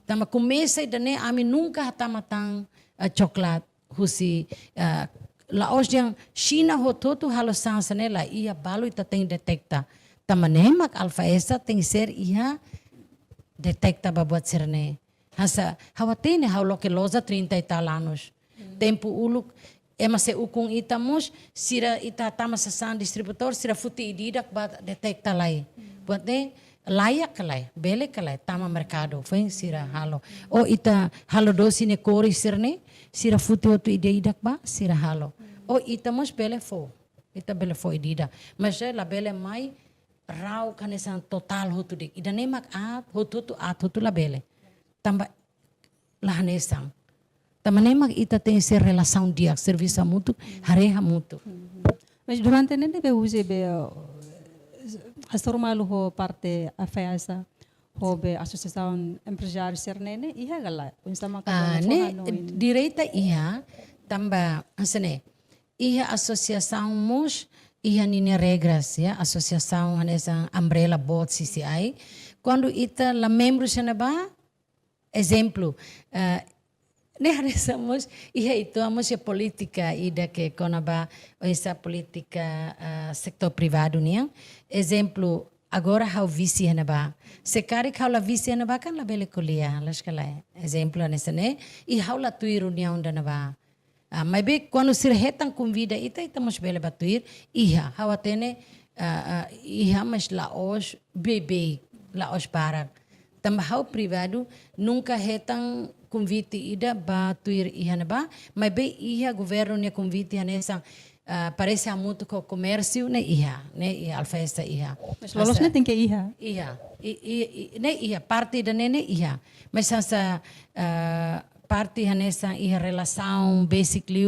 tama começa ida ne ami nunca hatamatang chocolate husi la osdiang China hototu halo sansa ne la ia balu ita tem detecta tama ne mak alfa esa tem ser ia detecta babuat serne hasa hawatene haulo que loza 30 e tal anos tempo uluk ema se ukung itamos sira ita tama sasan distributor sira futi ididak ba detecta lai buat ne layak kalai bele kalai tama mercado foi sira halo o ita halo dosi ne kori sirne sira futi otu ididak ba sira halo o itamos bele fo ita bele fo idida mas la bele mai rau kanesan total hotu dik idane mak hotu la bele tamba lahanesang tamane mak ita tem ser relação dia serviço mútuo hareha mútuo mas durante nene be use be astormalu ho parte afeasa ho be associação empresário ser nene iha gala unsama ka ne direita iha tamba asane Iha associação mus, iha nini regras, ya, associação nessa umbrella board CCI. Quando ita la membros na ba, exemplo, nessa iha itu amos a política ida que conaba essa política sector privado nia. Exemplo, agora hau vice na ba. Se cari hau la vice na ba kan la bele kuliah, las kala. Exemplo nessa ne, e hau la tuiru nia onda na ba. Mas bem, quando se retam convida, ita mos bele batuir, iha, hau atene, iha mas la os bebê, la os para. Tambah privado, nunca retam convite ida batuir iha na ba, mas bem, iha governo ne convite nessa, parece muito com comércio, né iha, né alfesta iha. Mas lolos na tem que iha. Iha, né iha, parte da nene iha. Mas essa parte nessa relação basically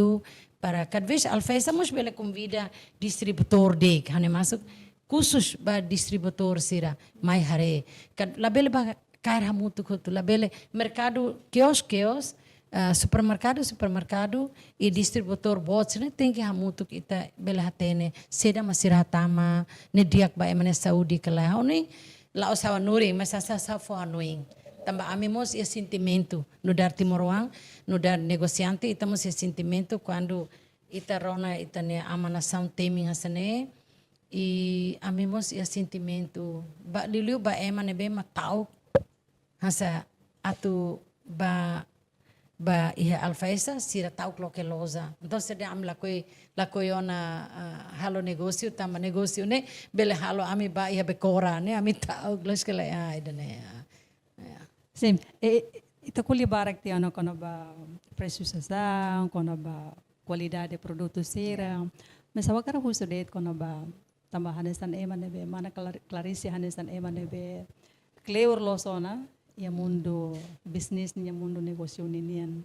para cada vez alfesta mos bele convida distributor de hane masuk khusus ba distributor sira mai hare kad labele ba kair hamutu kutu labele mercado kios supermercado e distributor bots ne tem que hamutu kita bele hatene seda masira tama ne diak ba emane saudi kala hone la osawa nuri masasa sa fo anuing tambah amemos esse sentimento no dar timoroang, no dar negociante, estamos esse sentimento quando ita rona ita ne amanação teming hasane e amemos esse sentimento ba liliu ba ema ne be matau hasa atu ba iha alfaesa sira tau cloquelosa então se de am la koi ona halo negócio tama negócio ne bele halo ami ba iha bekora ne ami tau glaskela ida ne Sim, ita kuli barak ti ano kono ba presusação, kono ba qualidade de produto sira. Mas awa kara huso det kono ba tambah hanesan ema nebe mana clarisi hanesan ema nebe clear losona ya mundo bisnis ya mundo negosio ninian.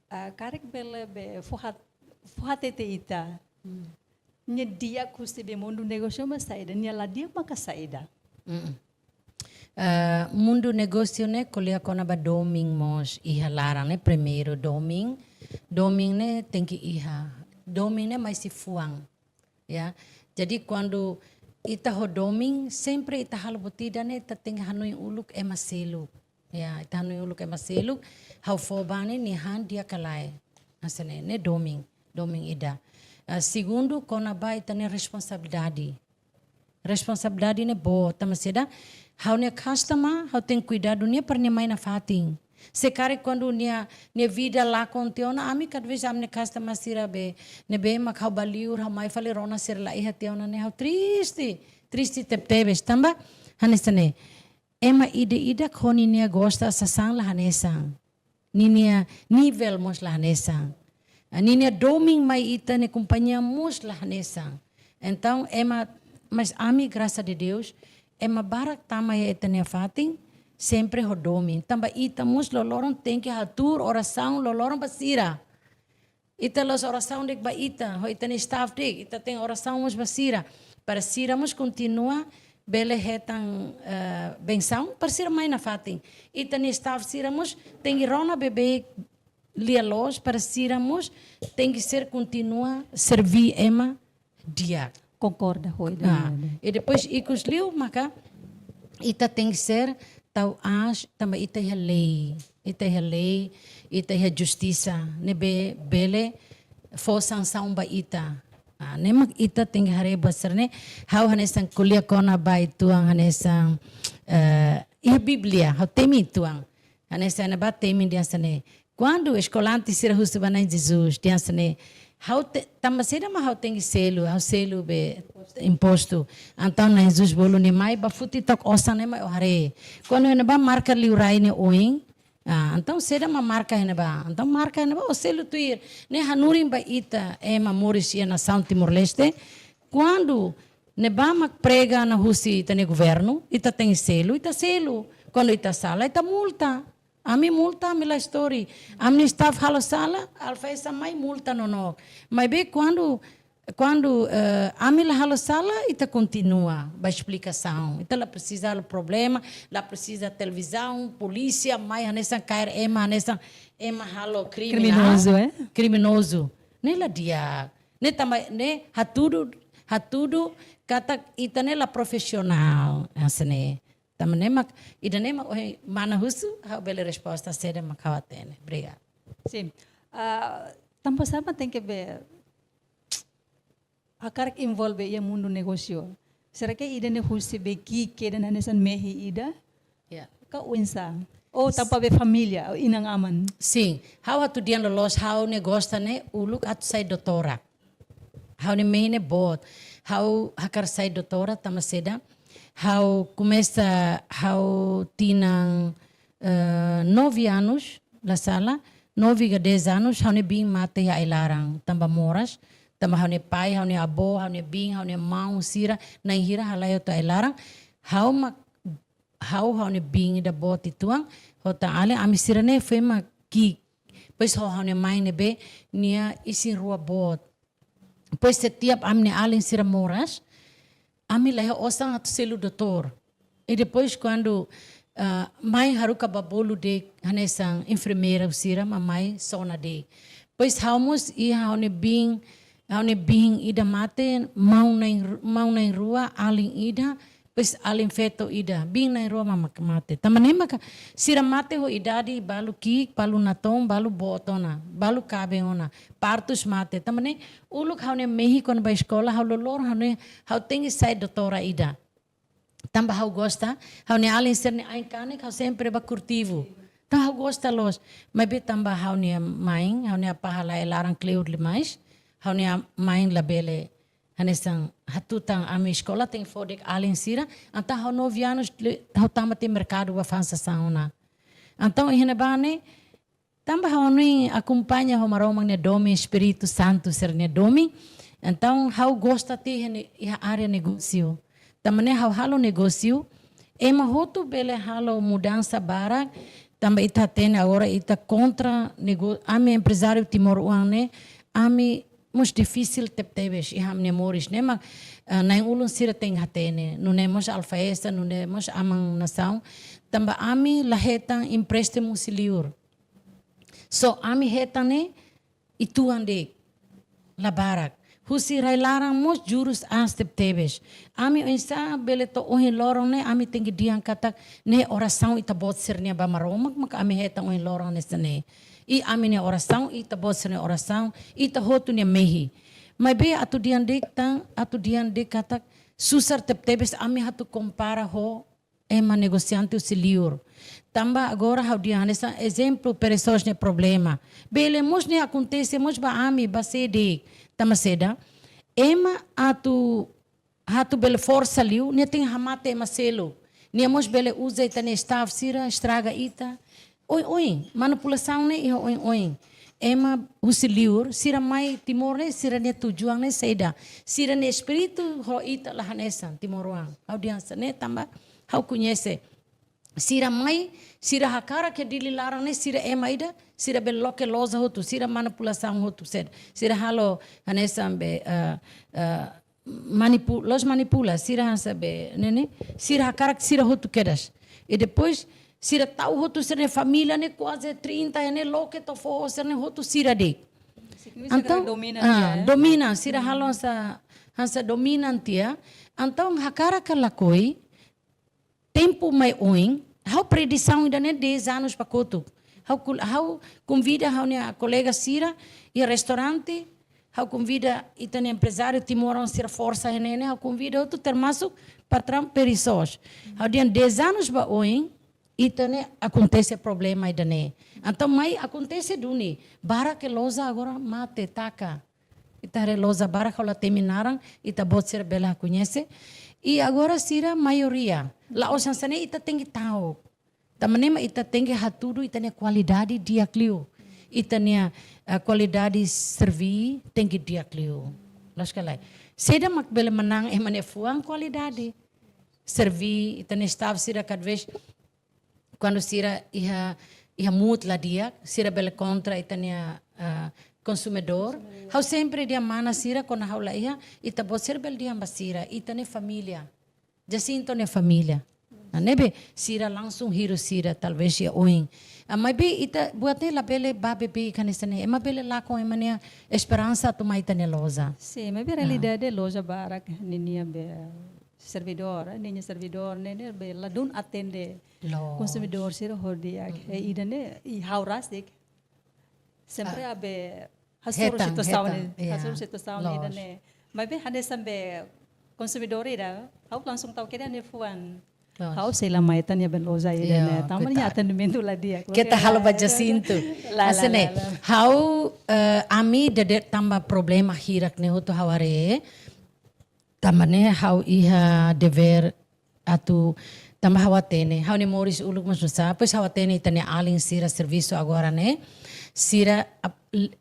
Karek bele be fuhat ita. Nya dia kusti be mundo negosio mas saida nya la dia maka saida. Mundo negócio né colher quando ba doming mos iha larang né primeiro doming né tem que iha doming né mais se fuang ya jadi quando ita ho doming sempre ita hal botida né ita tem hanui uluk emaselu ya ita hanui uluk emaselu hau fobane ni han dia kalai asane né doming ida segundo quando ba ita né responsabilidade né boa tamaseda hau nia customer, hau tem cuidado nia per nia mai na fating. Se kare quando nia vida lá com teona, ami cada vez amne customer sira be, ne be mak hau baliur, hau mai fale rona sira la iha teona ne hau triste tebes tamba hanesane. Ema ida koni nia gosta sasang la hanesang. Nia nível mos la hanesang. Nia doming mai ita ne companhia mos la hanesang. Então ema mas ami graças a Deus ema barak tama ya etania fating sempre hodomi tamba ita mus loloron tem que hatur oração loloron basira ita los oração dek ba ita ho ita ni staff dek ita tem oração mus basira para sira mus continua bele hetang benção para sira mai na fating ita ni staff sira mus tem que rona bebê lia los para sira mus tem que ser continua servir ema dia Concorda, Rui. E depois, ikus liu, maka, ita tem que ser, tau as, também ita é lei, ita é justiça, nebe, bele, fo sanção ba ita. Nemak ita tem que hare basar, ne, hau hanesan kuliah kona ba ituang hanesan, a Bíblia, hau temi ituang, hanesan ba temi diasane. Quando escolante sira husu banai Jesus, diasane, tamasira ma hau tem selo be imposto então na Jesus bolu ni mai ba futi tok osan ne mai hare quando ne ba marca liurai ne oing então seda ma marca ne ba então marca ne ba o selo tuir ne hanurim ba ita ema Mauricia na São Timor-Leste quando ne ba mak prega na husi ita ne governo ita tem selo quando ita sala ita multa. Ami multa mila story. Amni staff halo sala, alfaisa mai multa no. Mas bem quando ami la halo sala, ita continua a explicação. Ita la precisa do problema, la precisa televisão, polícia, mai hanesa cair ema halo criminal. Criminoso, Criminoso. Nela dia. Ne tambah ne hatudu kata itane la profissional asne. Tambah ne mak idane mak mana husu hau bele resposta seda mak hawatene. Obrigado. Sim. Tanpa sama tem que ver a cara que envolve o mundo negócio. Será que ida ne husi beki que ida nanesan mehi ida? Yeah. Ka uinsa. Ou tanpa ver família, inang aman. Sim, hau hatu dian lolos hau ne gosta ne uluk atu sai doutora. Hau ne mehi ne bot. Hau hakar sai doutora tama seda. Hau começa hau tinang 9 anos la sala, 9 a 10 anos hau ne bing mate ya ilarang tamba moras. Tama hau ne pai, hau ne abo, hau ne bing, hau ne mau sira na hira halayo ta ilarang. Hau ne bing da bot ituang hota ale ami sira ne fema ki. Pois hau ne mai ne be nia isi rua bot. Pois setiap ami ne ale sira moras. Ami leha osang atu selu doutor. E depois quando mãe haruka babolu de hanesang enfermeira usira mamai sona de. Pois haumos I haune bing ida mate mau na rua alin ida pois alin feto ida bing na rua mate. Tamanema ka sira mate ho idadi balu ki balu natom balu botona balu kabeona partus mate. Tamane uluk haune mehi kon ba escola hau lolor haune hau tengi sai doutora ida. Tamba hau gosta, hau ne alin ser ne ainkanek hau sempre ba curtivo. Então hau gosta los, mas be tamba hau ne main, hau ne pahala larang cleud limais, hau ne main labele hanesang hatutang ami escola tem fodek alin sira, então hau 9 anos hau tamba te mercado wa fansa sauna. Então ihene bane tamba hau ne acompanha hau maromang ne domi Espírito Santo ser ne domi. Então hau gosta te ihene área negócio. Tamane hau halo negócio, ema hotu bele halo mudança barak, tamba ita tene agora ita contra negócio, ami empresário Timor Uane, ami mos difícil teptebes, iham ne moris, ne mak na ulun sira tem hatene, não é mos alfaesta, não é mos amang nação, tamba ami lahetang empréstimo siliur. So ami hetane itu ande la barak. Husi rai larang mos jurus as tebes. Ami insa bele to ohin lorong ne ami tinggi diang katak ne oração ita bot sernia ba maromak maka ami heta ohin lorong ne sene. I ami ne oração ita bot sernia oração ita hotu ne mehi. Mai be atu diang dek katak susar tebes ami hatu compara ho ema negociante usiliur. Tamba agora hau diang nessa exemplo pessoas ne problema. Bele mos ne acontece mos ba ami ba sede. Tama seda, ema hatu bele força liu, ne tem hamate ema selo. Ne mos bele usa ita ne staff sira, estraga ita. Oi, manipulação ne iho oi. Ema usiliur, sira mai Timor ne, sira ne tujuan ne seda. Sira ne espírito ho ita lahanesan Timoruang. Hau diansa ne tamba, hau conhece. Sira mai, sira hakara que dili larang ne, sira ema ida, sira bel loke loza hotu, sira manipulação hotu sed. Sira halo hanesam be los manipula, sira hansa be nene, sira hakara sira hotu kedas. E depois sira tau hotu sira família ne quase 30 ne loke to fo sira ne hotu sira de. Então domina, sira halo hansa dominantia. Então hakara kalakoi tempo mai oin, hau predição ainda nem 10 anos para coto. Hau convida hau ne colega sira e restaurante, hau convida itane empresário Timoran sira força henene, hau convida outro termaço patrão perissos. Hau dian 10 anos para oin, itane acontece problema ainda ne. Então mai acontece duni, bara que loza agora mate taka. Itare loza bara que ela terminaram, ita bot sira bela conhece. E agora sira maioria. La osansane ita tem que tahu. Tamanema ita tem que haturu ita ne qualidade dia clio. Ita ne qualidade servi tem que dia clio. Laskalai. Seda mak bele menang emane fuang qualidade. Servi ita ne staff sira cada vez quando sira iha mut la dia, sira bele contra ita ne consumidor. Hau sempre dia mana sira quando hau la iha ita bot ser bel dia basira ita ne família. Jacinto ne família. Nebe sira langsung hiru sira talvez ya oing. Mas be ita buatnya labele babe be kanisane. Ema bele lako emania esperança tu mai tane loja. Sim, mas a realidade é loja barak, ninha be servidor, ninha servidor, nene be ladun atende consumidor sira hordiak. E idane I haurasik. Sempre abe hasuru situação idane. Mas be hane sambe consumidor ida, hau langsung tahu kira ne fuan. Hau sila maitan ya ben loja idane. Tamannya atendimento lá dia. Kita halo Jacinto. Asane, hau ami dede tambah problema hirak ne hotu haware. Tamane hau iha dever atu tambah hawatene. Hau ne moris uluk masusa, pois hawatene itane alin sira serviço agora ne. Sira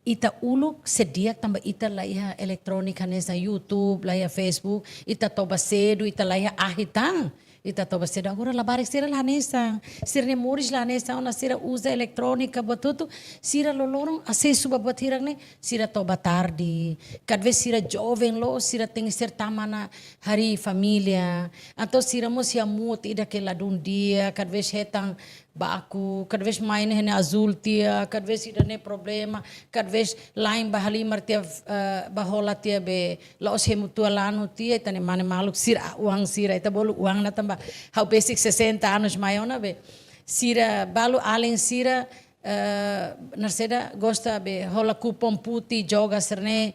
ita uluk sedia tambah ita lah iha elektronika nesa YouTube, lah iha Facebook, ita toba cedo, ita lah iha ahitang. Ita toba cedo agora labarik sira lah nesa. Sira ne moris lah nesa, ona sira usa elektronika batutu, sira lolorong acesso babat hirak ne, sira toba tarde. Kadvez sira jovem lo, sira tem sertamana hari família. Atau sira mo siya mut ida ke ladun dia, kadvez hetang baku, kadvez main hene azul tia, kadvez ida ne problema, kadvez lain bahali martia bahola tia be laos hemutua lano tia, itane mane maluk sira uang sira, ita bolu uang na tamba, hau basic 60 anos maiona be, sira balu além sira, narseda gosta be hola cupom puti joga serne,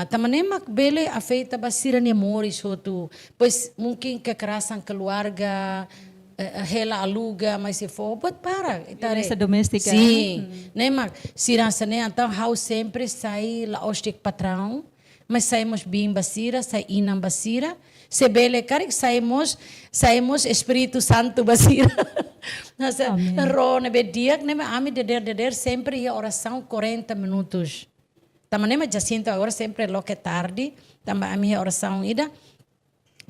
tamanemak bele afeita ba sira ne moris hotu, pois mungkin kekerasan keluarga, hela aluga, mas se for, buat para. Violência doméstica. Sim. Nemak, sirança né, então how sempre sai la ostik patrão, mas saímos bem basira, sai inam basira, se bele carik saímos Espírito Santo basira. Nossa, rona bediak, né, ami deder sempre ia oração 40 minutos. Tama nema Jacinto agora sempre lo que tarde, tama ami oração ida.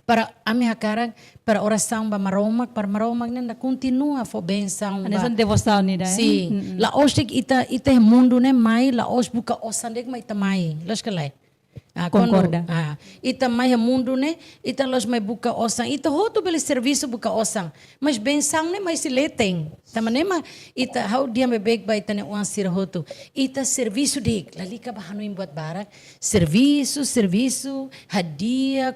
Para ami hakarang para oração ba maromak para maromak nenda continua fo benção ba. Anesan devoção nida. Sim. La ostik ita mundo ne mai la os buka osandek mai tamai. Los kelai. Concorda. Ita mai mundo ne ita los mai buka osang. Ita hoto bele serviço buka osang. Mas benção ne mai siletem. Tamanema ita how dia me beg ba ita ne uang sira hoto. Ita serviço dik. Lalika ba hanuin buat barak. Serviço, hadiah,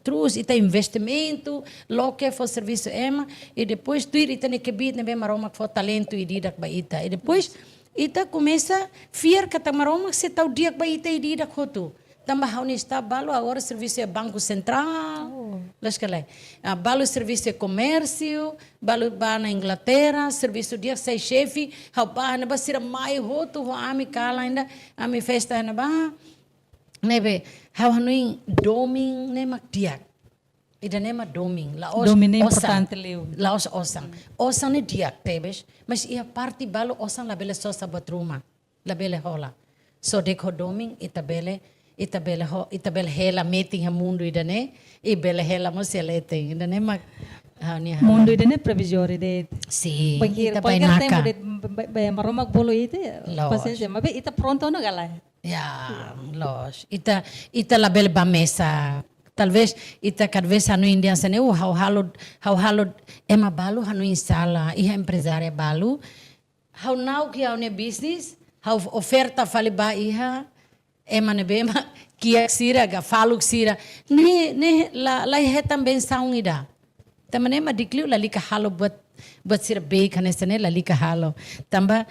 terus ita investimento, loke for serviço ema e depois tuir ita ne kebit ne be maromak for talento e didak ba ita. E depois ita começa fiar kata maromak se tau diak ba ita e didak hoto. Tambah hau está balo agora serviço é Banco Central, balo serviço é comércio, balo ba na Inglaterra, serviço dia sai chefe, hau ba na ba sira mai hoto ho ami kala ainda, ami festa na ba, nebe hau hanuin doming ne mak diak. Ida nema doming, laos Domine osang, importante leu. laos osang ne diak tebes, mas ia parti balo osang la bele so sabat rumah, la bele hola, so deko doming itabel hela meeting ha mundo idane e bela hela mo selete idane mak mundo idane previsori de sim ita qualquer tempo de maromak bolo ite paciência mas ita pronto no galai ya los ita la bel ba mesa talvez ita cada vez hanu indian sene how halo ema balu hanu insala iha empresária balu how now que é ne business how oferta fali ba iha ema ne bema kia sira ga faluk sira ne la he também são ida também ma dikliu la lika halo buat sira be kanesane la lika halo tamba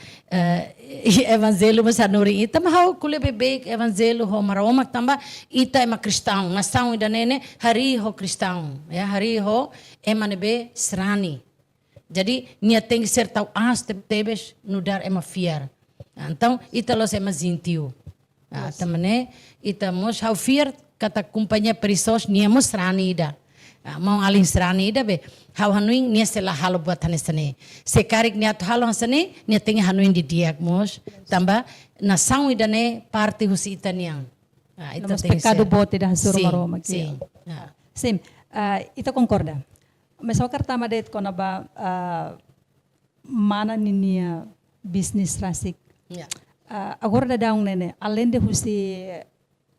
evangelho mas anuri ita ma hau kule be evangelho ho maroma tamba ita ema cristão nação ida nene hari ho cristão ya hari ho ema ne be srani jadi nia tem que ser tau tebes nudar ema fiar então ita los ema zintiu tamane ita mos hau fiar kata companhia perisos nia mos rani ida mau alin serani ida be hau hanuin nia sela halo buat hanesane se karik nia halo hanesane nia tengi hanuin di diak mos tamba na sang ida ne parte husi ita niang ita pecado bote da hasur maroma sim sim ita concorda mas só cartama det kona ba mana ninia business rasik agora da daung nene além de husi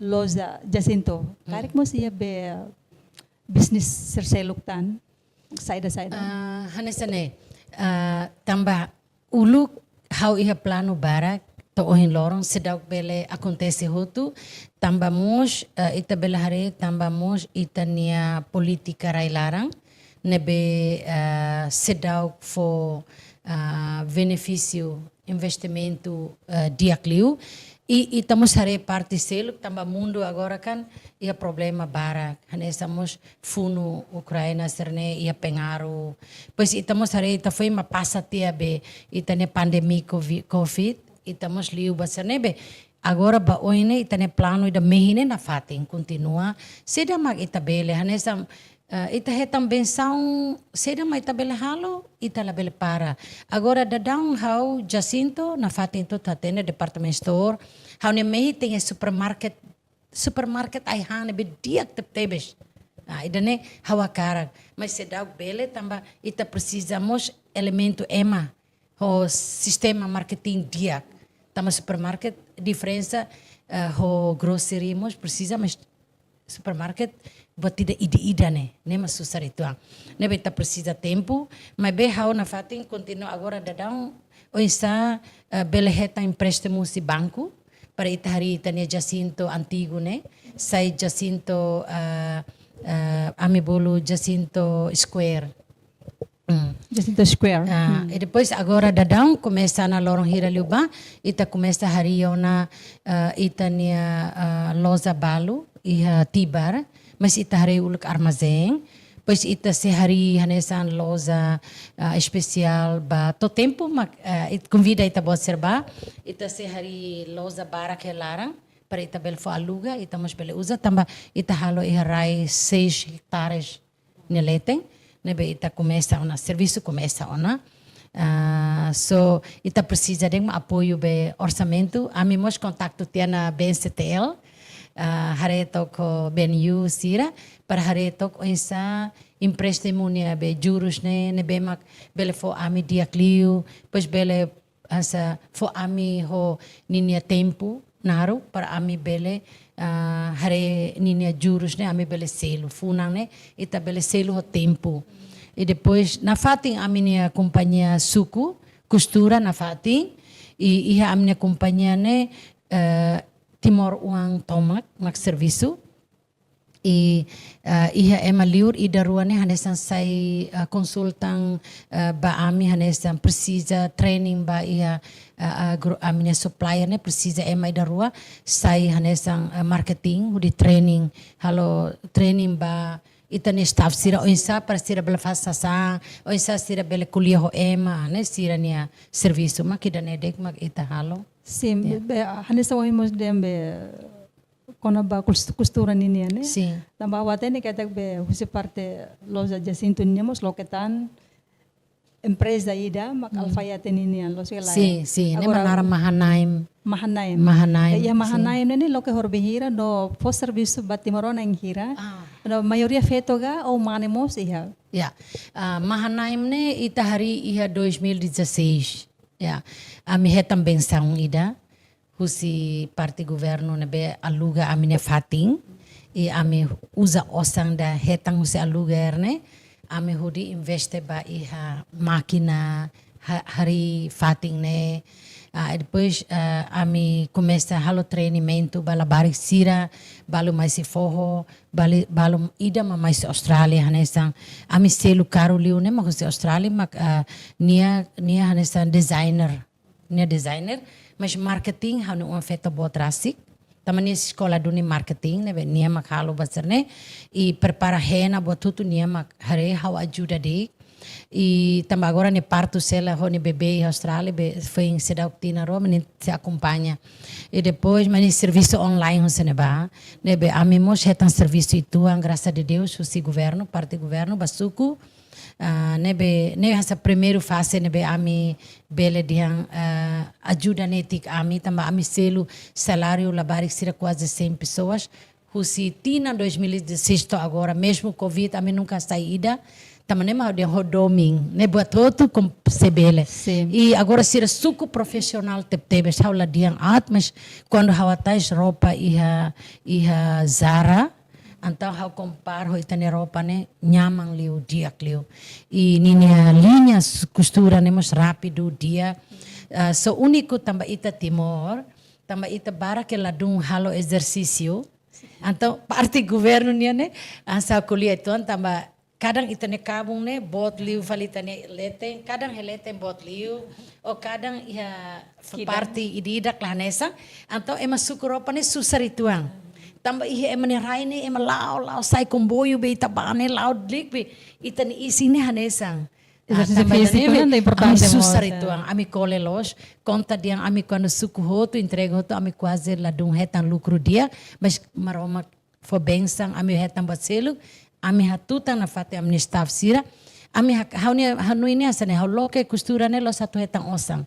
loja Jacinto karik mo siya be business serseluktan Saida. Hanesane, tambah ulu how iha plano barak to ohin lorong sedau bele acontece hotu tambah mos ita bela hari tambah mos ita nia politika rai larang nebe sedau for benefício investimento diakliu e estamos a parte selo também mundo agora kan ia problema barak estamos funo Ucrânia serne ia pengaro pois estamos a ita foi uma passa tia be ita ne pandemia covid estamos liu baserne be agora ba oine ita ne plano ida mehine na fatin continua seda mag ita bele hanesa ita hetam benção seda mai tabela halo ita la bele para agora dadang how Jacinto na fatin to tatene department store how ne mehi tem supermarket ai hane be diak tebes idane hawa karak mas seda bele tamba ita precisamos elemento ema o sistema marketing diak tama supermarket diferença ho grocery mos precisa mas supermarket buat tidak ida né mas susah itu né beta precisa tempo mas be how na fatin continua agora dadang o isa bele heta empréstimo si banco para ita hari ita ne Jacinto antigo né sai Jacinto ami bolo Jacinto Square Jacinto Square. E depois agora dadang começa na lorong hira liuba ita começa hari na ita nia loza balu iha tibar mas ita hari uluk armazém pois ita se hari hanesan loza especial ba to tempo it convida ita buat serba ita se hari loza bara que larang para ita bel fo aluga ita mas bele usa tamba ita halo iha rai 6 hectares neleteng nebe ita começa ona serviço começa ona so ita precisa de apoio be orçamento ami mos contacto tia na BNCTL hareto ko BNU sira para hareto ko isa empréstimo nia be juros ne be mak bele fo ami diakliu pois bele asa fo ami ho ninia tempo naru para ami bele hare ninia juros ne ami bele selo funang ne ita bele selo ho tempo e depois na fatin a minha companhia suku costura na fatin e a minha companhia ne timor uang tomak mak serviço e iha ema liur ida ruane hanesan sai konsultan ba ami hanesan precisa training ba iha a minha supplier ne precisa ema ida rua sai hanesan marketing di training halo training ba ita ne staff sira oinsa para sira bela fasa sa oinsa sira bela kuliah ho ema ne sira nia serviço makida ne dek mak ita halo Sim, hanesa oimos dembe kona ba costura ninia né? Sim. Tambah awatene katak be husi parte loja Jacinto niamos loketan empresa ida mak alfayate ninia lo sila. Sim, ne manara Mahanaim. Ya Mahanaim ne lo que horbihira do for serviço batimorona em hira. Do maioria fetoga ou manemos iha. Ya. Mahanaim ne ita hari iha 2016. Ya. Ami hetam benção ida. Husi parte governo nebe aluga a minha fatin e ami usa osang da hetang husi aluga erne ami hudi investe ba iha máquina hari fatin ne depois ami começa halo treinamento bala barik sira balu mais se forro balu ida mais Austrália hanesan ami selu caro liu ne mas Austrália mak nia hanesan designer mas marketing hanu um feito boa trasik tamani escola duni marketing ne nia mak halo baserne e prepara rena boa tudo nia mak hare how ajuda de e também agora ne parto sela ho ne bebê em Austrália foi em cidade tina Roma ne se acompanha e depois mas serviço online ho se ne ba ne be amimos hetan serviço itu graças a Deus o si governo parte governo basuku nebe essa primeiro fase nebe ami bele diang ajuda netik ami tambah ami selo salário labarik sira quase 100 pessoas husi tina 2016 agora mesmo covid ami nunca saída também nem mais de rodoming ne buat todo com sebele e agora sira suco profissional tebe haula diang mas quando hawatais roupa iha Zara Então, ao comparo, ita ne roupa, né, nyamang liu, dia liu. E ninia linhas costura, né, mais rápido, dia. So, único também ita Timor, também ita bara que ladung halo exercício. Então, parte governo niya, né, asa kuliah itu, também kadang ita ne kabung ne bot liu falita ne lete, kadang helete bot liu, o kadang ia parte ididak lah nesa, então ema sukuropa ne susar ituang. Tamba ihe ema ne rai ne ema lao sai komboio be itabane lao dlik be ita ne isi ne hanesang. Exercício físico não é importante. Ami susar ituang, ami kole los, conta diang ami quando suku hotu, entrega hotu, ami quase ladung hetan lucro dia, mas maroma for bensang, ami hetan batselu, ami hatutan na fate ami staff sira, ami hanu ini asane hau loke costura ne lo satu hetan osang.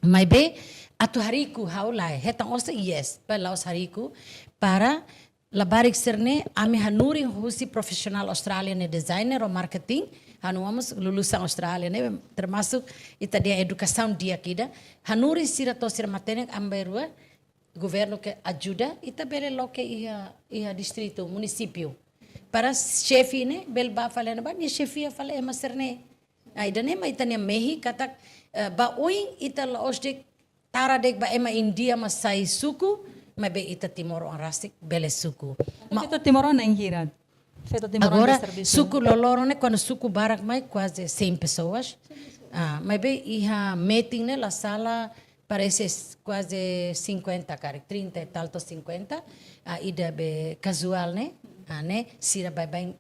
Mai be atu hariku hau lai hetan osang yes, pa laos hariku para labarik serne ami hanuri husi profesional Australia ne designer ou marketing. Hanuamos lulusan Australia, né? Termasuk ita dia educação dia kida. Hanuri sira to sira matenek amberua governo que ajuda ita bele loke ia distrito município. Para chefe né bel ba fale na ba ni chefia fale ema serne. Ai dane ma ita ne mehi katak ba oing ita laosdek taradek ba ema India masai suku ma be ita Timor Rastik bele suku. Ma ito Timor na inghirat. Agora, suku loloro, né? Quando suku barak mais quase 100 pessoas. Mas bem, ia meeting, né? La sala parece quase 50, cara, 30 e tal, 50. Ida be casual, né? Sira bem,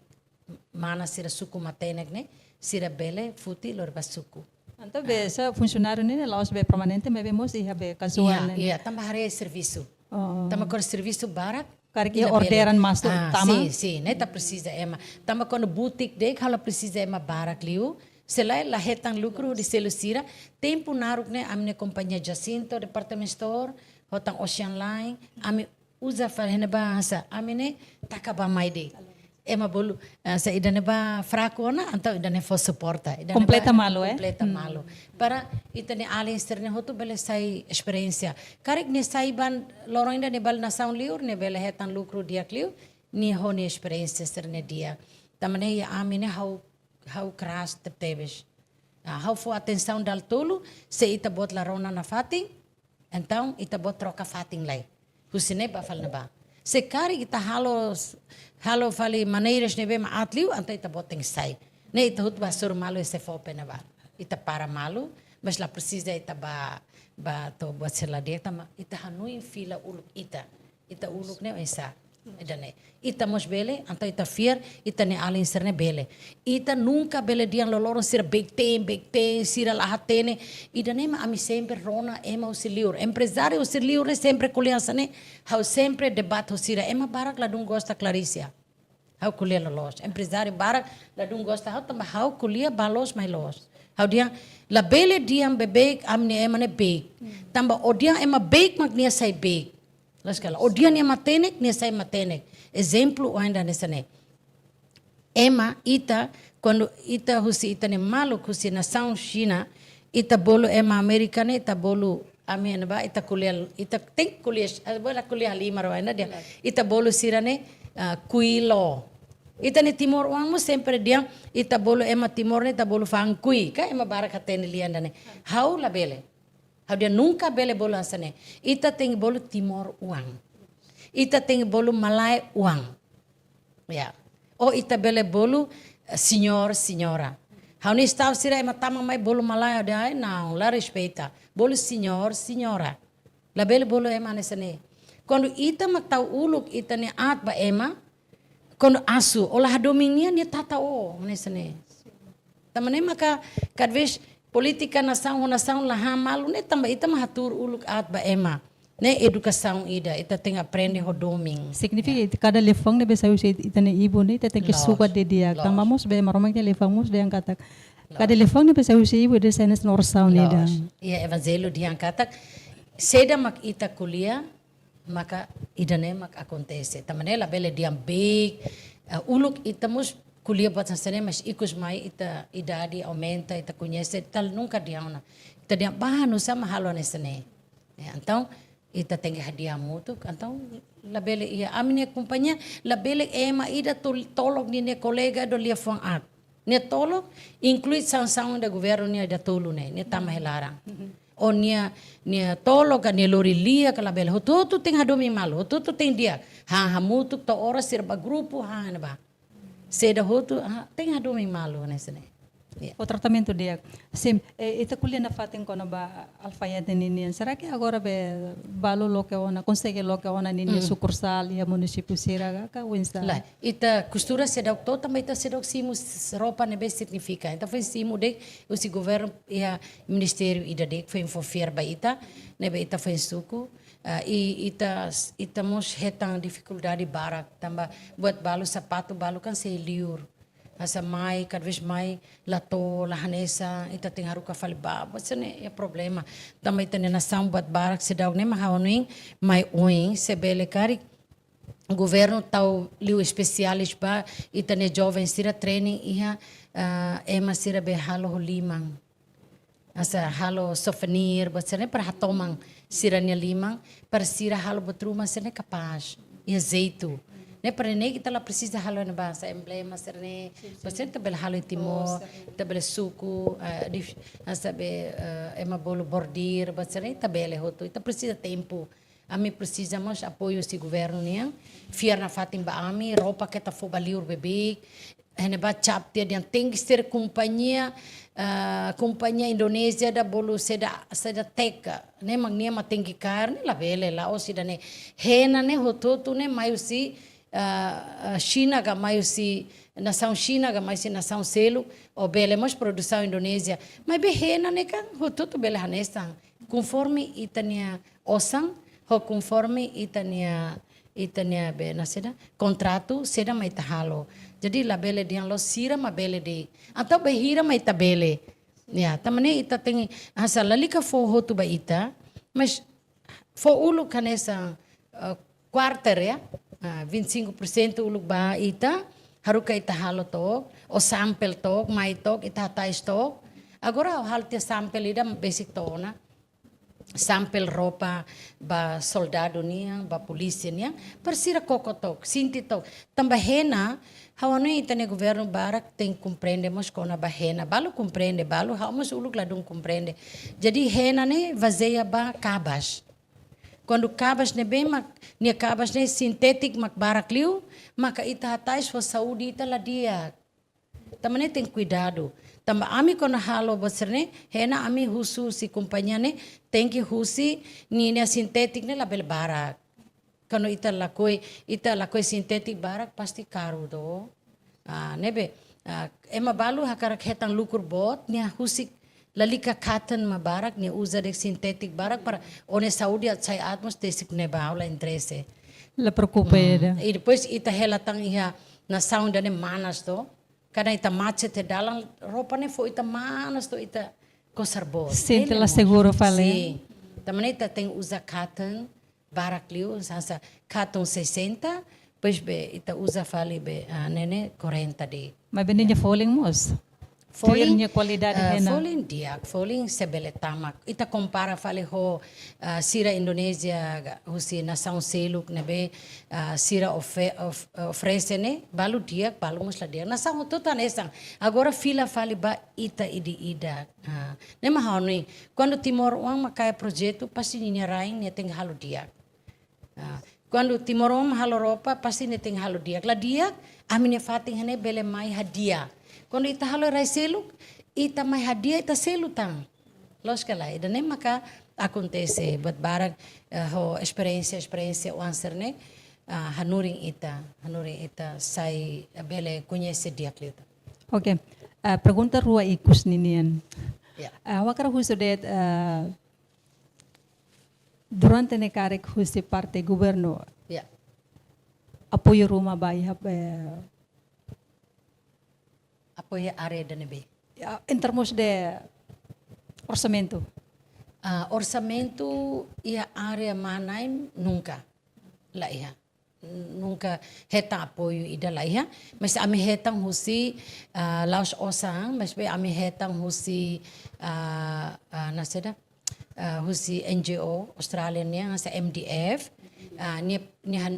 mana sira suku matenek, né? Sira bele, futi, lor suku. Então, essa funcionário, né? Lá os be permanente, mas vemos ia be casual, né? Iya, tambah hari serviço. Tambah quando serviço barak. Karena orderan masuk tama. Sim, né? Tá precisa ema. Tama quando boutique dek, hala precisa ema barak liu. Selai la hetan lucro de selusira. Tempo naruk né? Amne companhia Jacinto, department store, hotan Ocean Line. Ami usa farhene bahasa. Ami ne takaba mai de. Ema bolu sa idane ba fraco na, então idane fo suporta. Completa malo, Completa malo. Para itane ali externe hotu bele sai experiência. Karek ne sai ban lorong ainda ne bal nação liur ne bele hetan lucro dia liur ni hone experiência externe dia. Tamane ya amine how crash te teves. How fo atenção dal tolo se ita bot la rona na fating. Então ita bot troca fating lai. Husine ba fal na ba. Se kari ita halo fali maneiras nebe ma atliu anta ita boteng sai. Ne ita hut basur malu se fope na ba. Ita para malu, mas la precisa ita ba to buat sela dia ita hanui fila uluk ita. Ita uluk ne esa. Edane. Ita mos bele, anta ita fier, ita ne alin serne bele. Ita nunca bele diang loloron sira bekten, sira lahatene. Ida ne ma ami sempre rona ema o siliur. Empresário o siliur é sempre kuliansa ne. Hau sempre debate o sira. Ema barak la dung gosta Claricia. Hau kulia lolos. Empresário barak la dung gosta. Hau tamba hau kulia balos mai los. Hau diang la bele diang bebek amne ema ne bek. Tamba o diang ema bek magnia sai bek. Laskala. O dia nia matenek, nia sai matenek. Exemplo ainda nessa ne. Ema ita quando ita husi ita ne malu husi nação China, ita bolo ema americana, ita bolo amena ba ita kuliah ita tem kuliah, bola kuliah lima ainda dia. Ita bolo sirane kuilo. Ita ne Timor uangmu sempre dia ita bolo ema Timor ne ita bolo fang kui, ka ema barakatene lianda ne. Hau la bele. Dia nunca bele bolo asane. Ita tem bolo Timor uang. Ita tem bolo Malay uang. Ya. O ita bele bolo senhor, senhora. Hau ni staff sira ema tama mai bolo Malay dia não, la respeita. Bolo senhor, senhora. La bele bolo ema nesane. Quando ita matau uluk ita ne at ba ema, quando asu, olah dominia ni tata o nesane. Tamane maka kadvez política nação lá malu ne também ita mahatur uluk at ba ema ne educação ida ita tem aprende rodoming significa cada lefang ne besa usi ita ne ibu ne ita tem que suka de dia tamamos be maromang ke lefamos de angkatak cada lefang ne besa usi ibu de senes norsau ne da ia evangelho de angkatak seda mak ita kuliah maka ida ne mak acontece tamane la bele diam big uluk ita mus kuliah buat sana mas ikut mai ita idade aumenta ita conhece tal nunca diauna ita dia bahanu sama halo nesane então ita tem que hadiah muito, então labele ia amine companhia labele ema ida tolog ni ne colega do lia fang at ne tolog inclui sang da governo ni da tolu ne tama helarang o nia tolog ni lori lia kala bele hotu tem hadomi malo hotu tem dia ha muito to ora sirba grupo ha na ba seda hotu tem hadomi malo ne sene. O tratamento dia, sim, ita kuliah na fatin ko na ba alfaiate ninian. Será que agora be balo loke ona, consegue loke ona ninian sucursal ya município Siraga ka winsta? Lá, ita costura sedok to também ita sedok simu roupa nebe significa. Então foi simu de o si governo e ministério ida de foi envolver ba ita, nebe ita foi suku. Ita mos hetang dificuldade barak tamba buat balo sapato balo kan se liur. Asa mai, cada vez mais, lato, lahanesa, ita tem haru ka faliba, basta ne é problema. Também tem nação buat barak se daw ne mahaoning, mai uing se bele kari. O governo tau liu especialis ba, ita ne jovem sira training iha, ema sira be halo limang. Asa halo souvenir, basta ne para hatomang sira ne limang, para sira halo botruma se ne capaz, e azeito. Ne para ne kita la precisa halo na basa emblema serne você tabel halo timo tabel suku sabe ema bolo bordir basere tabele hoto ita precisa tempo ami precisamos apoio si governo niang fiar na fatim ba ami roupa que ta fo baliur bebê ene ba chap dia yang tem que ser companhia Indonésia da bolo seda teka ne magnia tem que carne la bele la o sida ne hena ne hoto tu ne maio si China ga mais si nação China ga mais si nação selo o bele mas produção Indonésia mas behena ne kan hotuto bele hanesta conforme itania osang ho conforme itania be naseda contrato seda mai tahalo jadi la bele diang lo sira ma bele de atau behira mai tabele ya tamane ita tem asa lalika fo hotu ba ita mas fo ulu kanesa quarter ya 25% ulog ba ita haru ka ita halo to o sample to mai to ita tais to agora o halte sample ida basic to na sample roupa ba soldado niya ba polícia niya persira kokotok sinti to tambahena hawano ita ne governo barak tem compreendemos kona bahena balo compreende balo hawamos ulog ladung compreende jadi hena ne vazeia ba kabas. Quando cabas ne bem nia cabas ne sintético mak barak liu maka ita hatais for saúde ita la dia tamane tem cuidado tamba ami kono halo boserne hena ami husu si companhia ne tem que husi ni sintético ne la bel barak quando ita la koi sintético barak pasti caro do nebe ema balu hakarak hetang lukur bot nia husi lalika cotton mabarak ni usa de sintetic barak para one saúde at sai atmos desik ne baula interesse la preocupa e depois ita helatang iha na sound ne manas do kada ita matche te dalang roupa ne fo ita manas do ita conservou sente la seguro fale sim também ita tem usa cotton barak liu sasa cotton 60 pois be ita usa fale be nene 40 de mas beninha falling mos Foling qualidade hena. Foling sebele tamak. Ita compara fale ho sira Indonésia husi nação seluk nebe sira oferece ne balu dia balu musla dia nação tota nesang. Agora fila fale ba ita ida. Ne mahoni quando Timor uang makai projeto pasti ninya raing ne teng halu dia. Quando Timor uang halo Europa pasti ne teng halu dia. La dia amine fating hene bele mai hadia. Quando ita halo rai seluk, ita mai hadiah ita selutang. Los kala, ida nem maka acontece, buat barang ho experiência o answer ne hanuring ita sai bele conhece dia klita. Okay. Pergunta rua ikus ninian. Yeah. Wakara husudet durante ne karek husi parte governo. Yeah. Apoio rumah bayi Apoio área da nebe. Em termos de orçamento. Orçamento e a área manaim nunca lá ia. Nunca heta apoio ida lá ia. Mas ami hetang husi laos osang, mas be ami hetang husi naseda husi NGO Australian yang sa MDF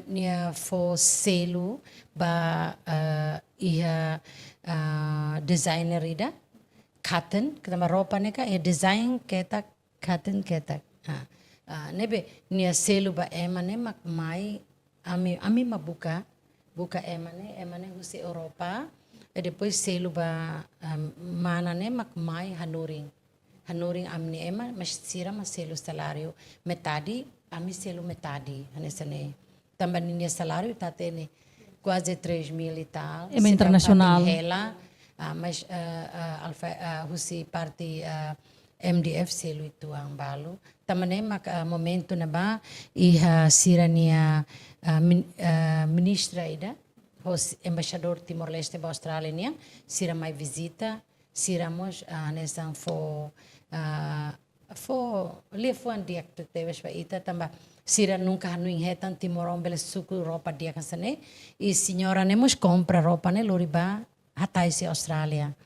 nia for selu ba iha designer ida cotton kita roupa neka design ketak cotton ketak nebe nia selu ba emane mak mai ami mabuka emane husi Europa e depois selu ba mana ne mak mai hanuring amni ema mas sira mas selu salário metade ami selu metade anesane também ninha salário tá tendo quase 3.000 e tal Ema internacional ela mas husi parte MDF selu itu ang balu também mak momento na ba iha sira nia ministra ida os embaixador Timor-Leste ba Austrália nia sira mai visita siramos nesan for lefuan dia que teve para ita também sira nunca hanu inhetan Timor bele suku roupa dia kasane e senhora nemos compra roupa ne loriba hatai se Austrália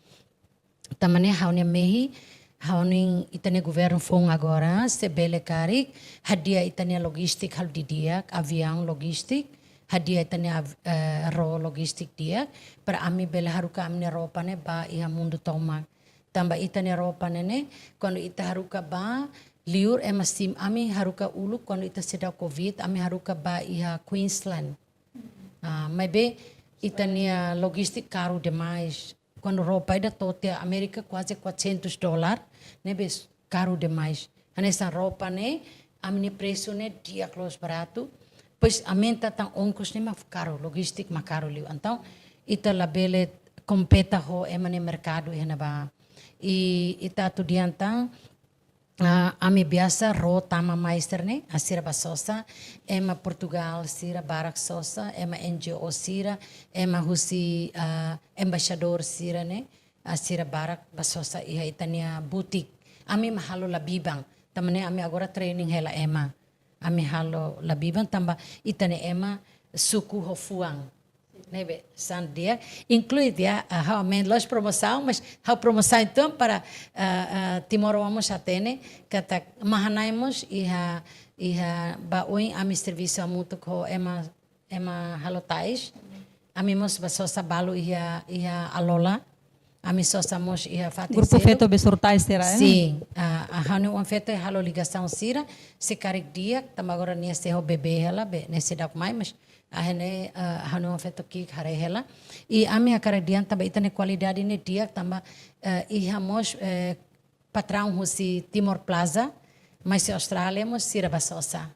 também haunia mehi hauning itane governo fong agora se bele karik hadia itane logistik hal di dia avião logistik hadia itane ro logistik dia para ami bele haruka amne roupa ne ba ia mundo toma tambah itane roupa ne quando ita haruka ba liur sim ami haruka ulu quando ita sedau covid ami haruka ba iha Queensland maybe itania logistik caro demais quando roupa ida tote América quase $400 nebe caro demais nessa roupa ne amne preço ne dia close barato pois aumenta tão oncos ne mais caro logistik mais caro liu então ita labele competa ho emane mercado e ba e ita tu diantang ami biasa ro tama meister ne asira basosa ema Portugal sira barak sosa ema NGO sira ema husi embaixador sira ne asira barak basosa iha itania butik ami mahalo labibang tamane ami agora training hela ema ami halo labibang tamba itane ema suku hofuang nebe san dia inclui dia how men los promoção mas how promoção então para Timor vamos atene kata mahanaimos iha baoin ami serviço muito ko ema halotais amimos basosa balu iha alola ami sosamos iha fatin grupo feto besortai será sim hanu um feto halo ligação sira se carik dia tamagora nia se ho bebê ela be nesse dak mai mas ahene hanu feto ki hare hela e ami akara dian tamba itane qualidade ne dia tamba ihamos patrão husi Timor Plaza mas se Austrália mos sira basosa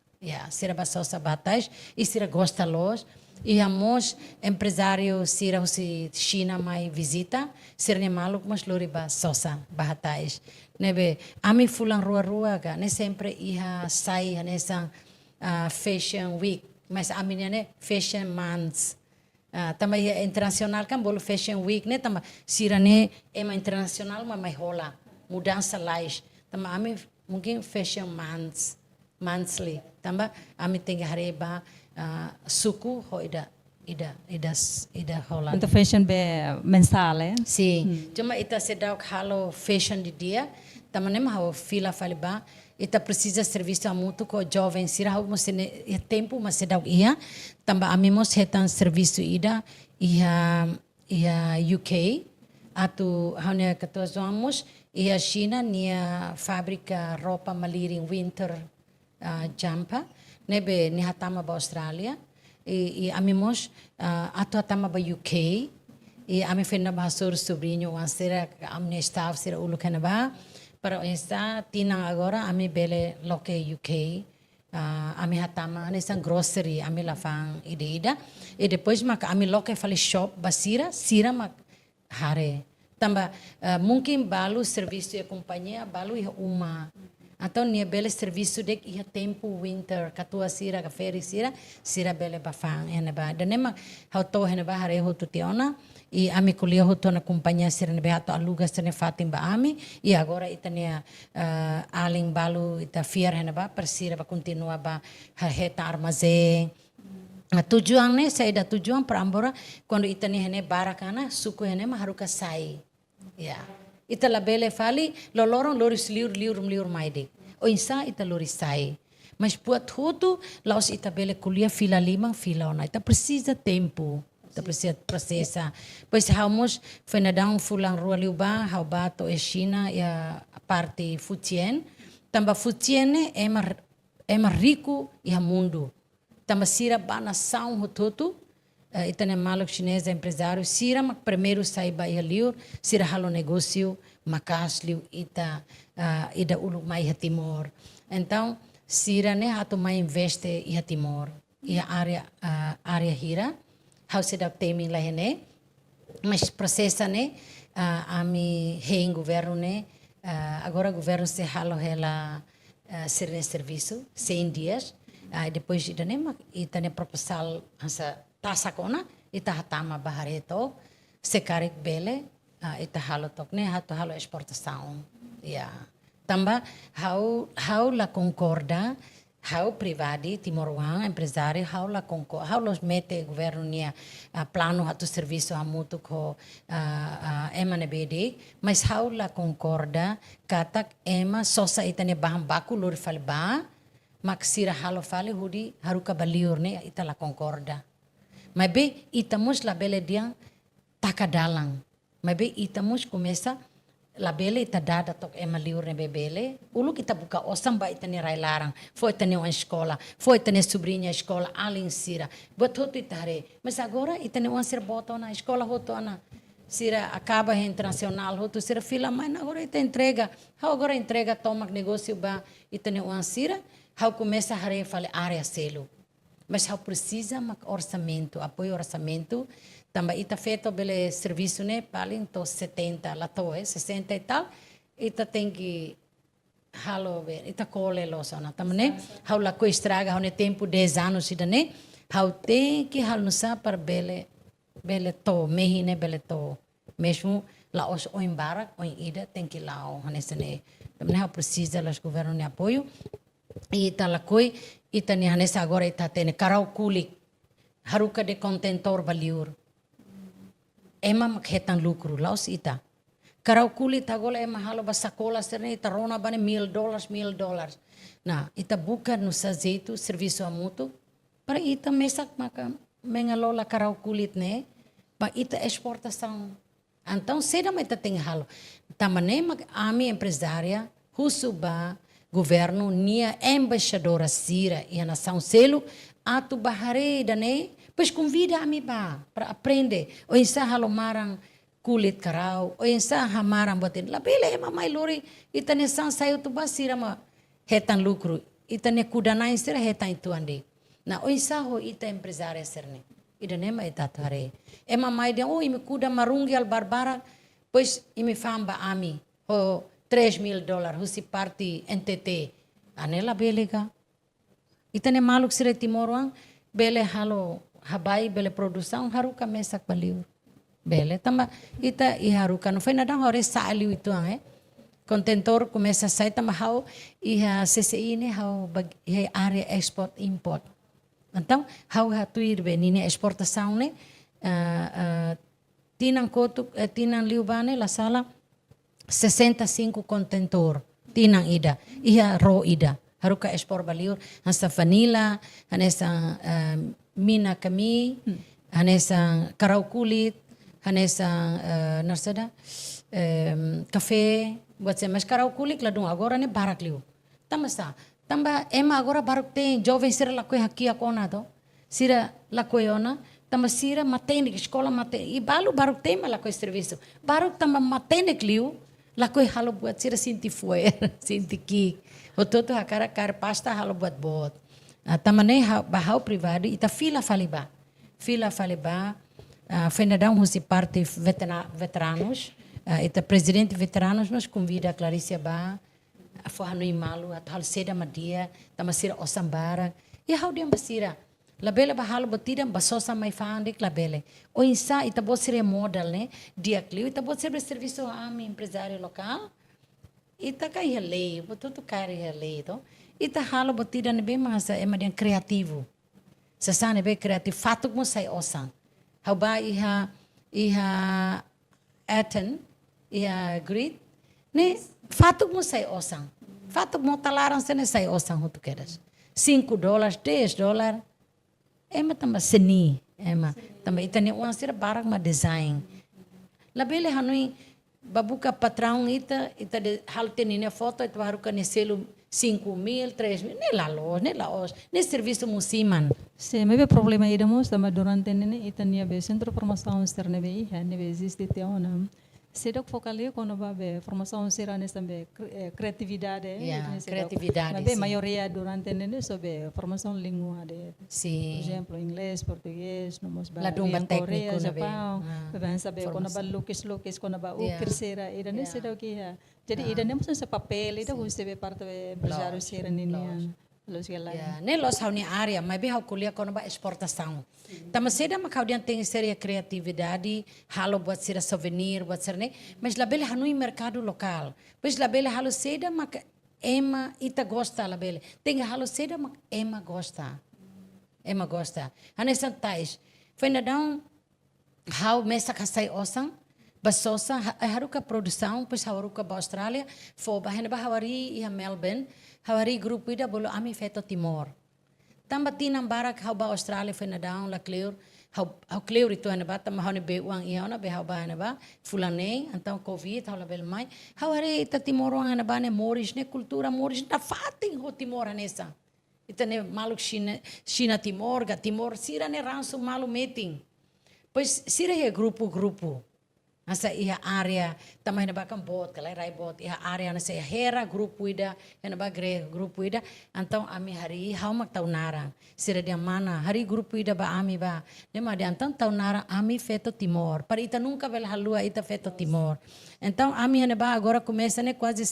sira basosa batais e sira gosta los ihamos empresário sira husi China mai visita sira ne maluk mos lori basosa bahatais nebe ami fulan rua ga ne sempre iha sai nessa fashion week mas a menina fashion months também é internacional kan bolo fashion week né também sirane ema internacional mas mais rola mudança lais também ami mungkin fashion months monthly também ami tem hareba suku ho ida rola untuk fashion be mensal sim cuma ita sedau halo fashion di dia também nem mau fila faliba ita precisa serviço a muito com jovem sira hau mos é tempo mas se dau ia tamba amimos hetan serviço ida ia UK atu hanya katuamos ia China nia fábrica roupa maliring winter jampa nebe ni hatama ba Australia e amimos atu hatama ba UK e ami fenna ba sobrinho ansera amne staff sira ulu kanaba para esta tina agora ami bele loke UK ami hatama nessa grocery ami lafang ida e depois mak ami loke fale shop basira sira mak hare tamba mungkin balu serviço e companhia balu ia uma então nia bele serviço dek ia tempo winter katua sira ka feri sira bele bafang ena ba danema hauto ena ba hare hotu tiona e ami kuliah hotu na companhia sira ne beato aluga sene fatim ba ami e agora itania aling balu ita fiar ena ba persira ba continua ba heta armazém tujuan ne saida tujuan para ambora quando itani hene barakana suku hene maharuka sai ita la bele fali loloron loris liur maide O insa ita lorisai. Mas buat hotu, laos ita bele kuliah fila 5, fila 1. Ita precisa tempo. Ita precisa processa. Pois hamos, foi na dão fulang rua liuba, hau bato e China e a parte Futien. Tamba Futien é mais rico e a mundo. Tamba sira ba nação hototu, ita ne malok chinês empresário, sira mak primeiro saiba ia liur, sira halo negócio, makas liu ita ida ulu mai Timor. Então, sira ne hatu mai investe ia Timor, ia área hira, hau sedap temi lah ne, mas processa ne, ami hein governo ne, agora governo se halo hela ser serviço, 100 dias, depois ita ne proposal hansa tasakona, ita hatama bahareto, sekarik bele, ita halo tok ne, hatu halo exportação. Yeah. Tamba, hau la concorda, hau privadi, Timor-Wang, empresário, hau la concorda, hau los mete governo nia plano hatu serviço hamutu ko ema ne bede, mas hau la concorda, katak ema sosa ita ne bahan baku lur falba, maksira halo fale hudi haruka baliur ne ita la concorda. Mas be ita mus la bele diang takadalang. Mas be ita mus começa la bele ita dada tok ema liur ne bebele, ulu kita buka osam ba ita ne rai larang, foi ita ne uma escola, foi ita ne sobrinha escola, alin sira, buat hotu ita hare, mas agora ita ne uma sira bota na escola hotu ana, sira acaba internacional hotu sira fila, mas agora ita entrega, hau agora entrega toma negócio ba ita ne uma sira, hau começa a hare fale área selo, mas hau precisa mak orçamento, apoio orçamento. Também ita feito bele serviço né, paling to 70 lá to 60 e tal, ita tem que halo ver, ita cole losa na também né, hau la co estraga, hau ne tempo 10 anos ida né, hau tem que hal nusa para bele to, mehi né bele to, mesmo lá os o embara, o ida tem que lá o hanesa né, também hau precisa las governo ne apoio, e ita la coi, ita ne hanesa agora ita tem karau kulik, haruka de contentor valiur. Ema makhetan lucro laos ita. Karau kulit agora ema halo ba sacola serne ita rona bane $1,000. Na ita buka no sazeito serviço amuto para ita mesak maka mengalola karau kulit ne pa ita exportação. Então seda ita tem halo. Tamane mag ami empresária husuba governo nia embaixadora sira e a nação selo atu bahare dane. Pois convida a mim para aprender. O insa halomarang kulit karau, o insa hamarang batin. Labele mamai lori itane sang sayo tu basira ma hetan lucro. Itane kudanai sira hetan itu ande. Na o insa ho ita empresária serne. Ida nema ita tare. E mamai dia imi kuda marungi al barbara, pois imi famba ami ho $3,000, husi parti NTT. Anela belega. Itane maluk sira Timor-Wang, bele halo habai bele produção haruka mesak baliur bele tamba ita I haruka no foi nada hore saliu itu contentor começa a sair tamba hau iha CCI ne hau área export import então hau hatuir be nine exportação ne tinang kotu tinang liubane la sala 65 contentor tinang ida iha ro ida haruka export baliur hansa vanilla hanesa mina kami, hanesa karau kulit, hanesa narsada, café, buat saya mas karau kulit ladung agora ne barak liu. Tamba ema agora barak tem jovem sira lakoi haki akona to, sira lakoi ona, tamba sira matenik escola matenik, ibalu barak tem lakoi serviço, barak tamba matenik liu, lakoi halo buat sira sinti fuer, sinti kik, ototo hakara kar pasta halo buat bot. Tamane bahau privado ita fila faliba fenadão husi parte veteranos ita presidente veteranos nos convida a Claricia ba forrano imalu atal seda madia tamasira osambara e hau dia basira labele bahalo batida basosa mai fande labele o insa ita bosire model né dia clio ita bosire serviço a mi empresário local ita kai lei botuto kai lei to ita halo batida nebe masa emadian kreativo. Sasa nebe kreativo fatuk mo sai osan. Hau ba iha aten iha grid ne fatuk mo sai osan. Fato mo talaran sene sai osang hutu kedas. $5, $10. Ema tamba seni, ema tamba itani uang sira barang ma design. Labele hanui babuka patrão ita de halte nine foto itu haru kan selo 5.000, 3.000, nem lá loja, nem lá hoje, nem serviço musiman. Sim, mas o problema aí damos também durante ini itania be centro formação externa be iya nebe existe te ona. Sedok focali quando vai be formação externa nesse também criatividade. Criatividade. Mas be maioria durante ini sobre formação língua de. Sim. Por exemplo, inglês, português, nomos ba. Ladumba Korea, técnico Japão. Bem saber quando vai lukis quando vai crescera. Ida nem sedok iya. Jadi ida nem mesti papel, ida você be parte be empresário ser ninian. Nem los hauni área, mas bem hau kuliah quando ba exportação. Tama seda makau dian tem seria criatividade, halo buat sira souvenir, buat sira ne, mas labele hanui mercado local. Pois labele halo seda mak ema ita gosta labele. Tem halo seda mak ema gosta. Ema gosta. Hane santais. Foi nadão hau mesa kasai osang basosa haruka produção, pois haruka ba Austrália, fo ba hena ba hawari ia Melbourne. Hawari grupo ida bolo ami feto Timor. Tamba tinang barak hau ba Australia foi na down la clear. Hau clear itu hana ba tamba hau ne be uang ia ona be hau ba hana ba fulane então covid hau la bel mai. Hawari ita Timor uang hana ba ne moris ne kultura moris na fating ho Timor anesa. Ita ne maluk China Timor ga Timor sira ne ranso malu meeting. Pois sira ia grupo. Asa ia area tamai na bakam bot kalai rai bot ia area na sa hera grupo ida na ba gre grupo ida então ami hari hau mak taunara sira dia mana hari grupo ida ba ami ba ne ma dia então taunara ami feto Timor para ita nunca vel halua ita feto Timor então ami na ba agora começa né quase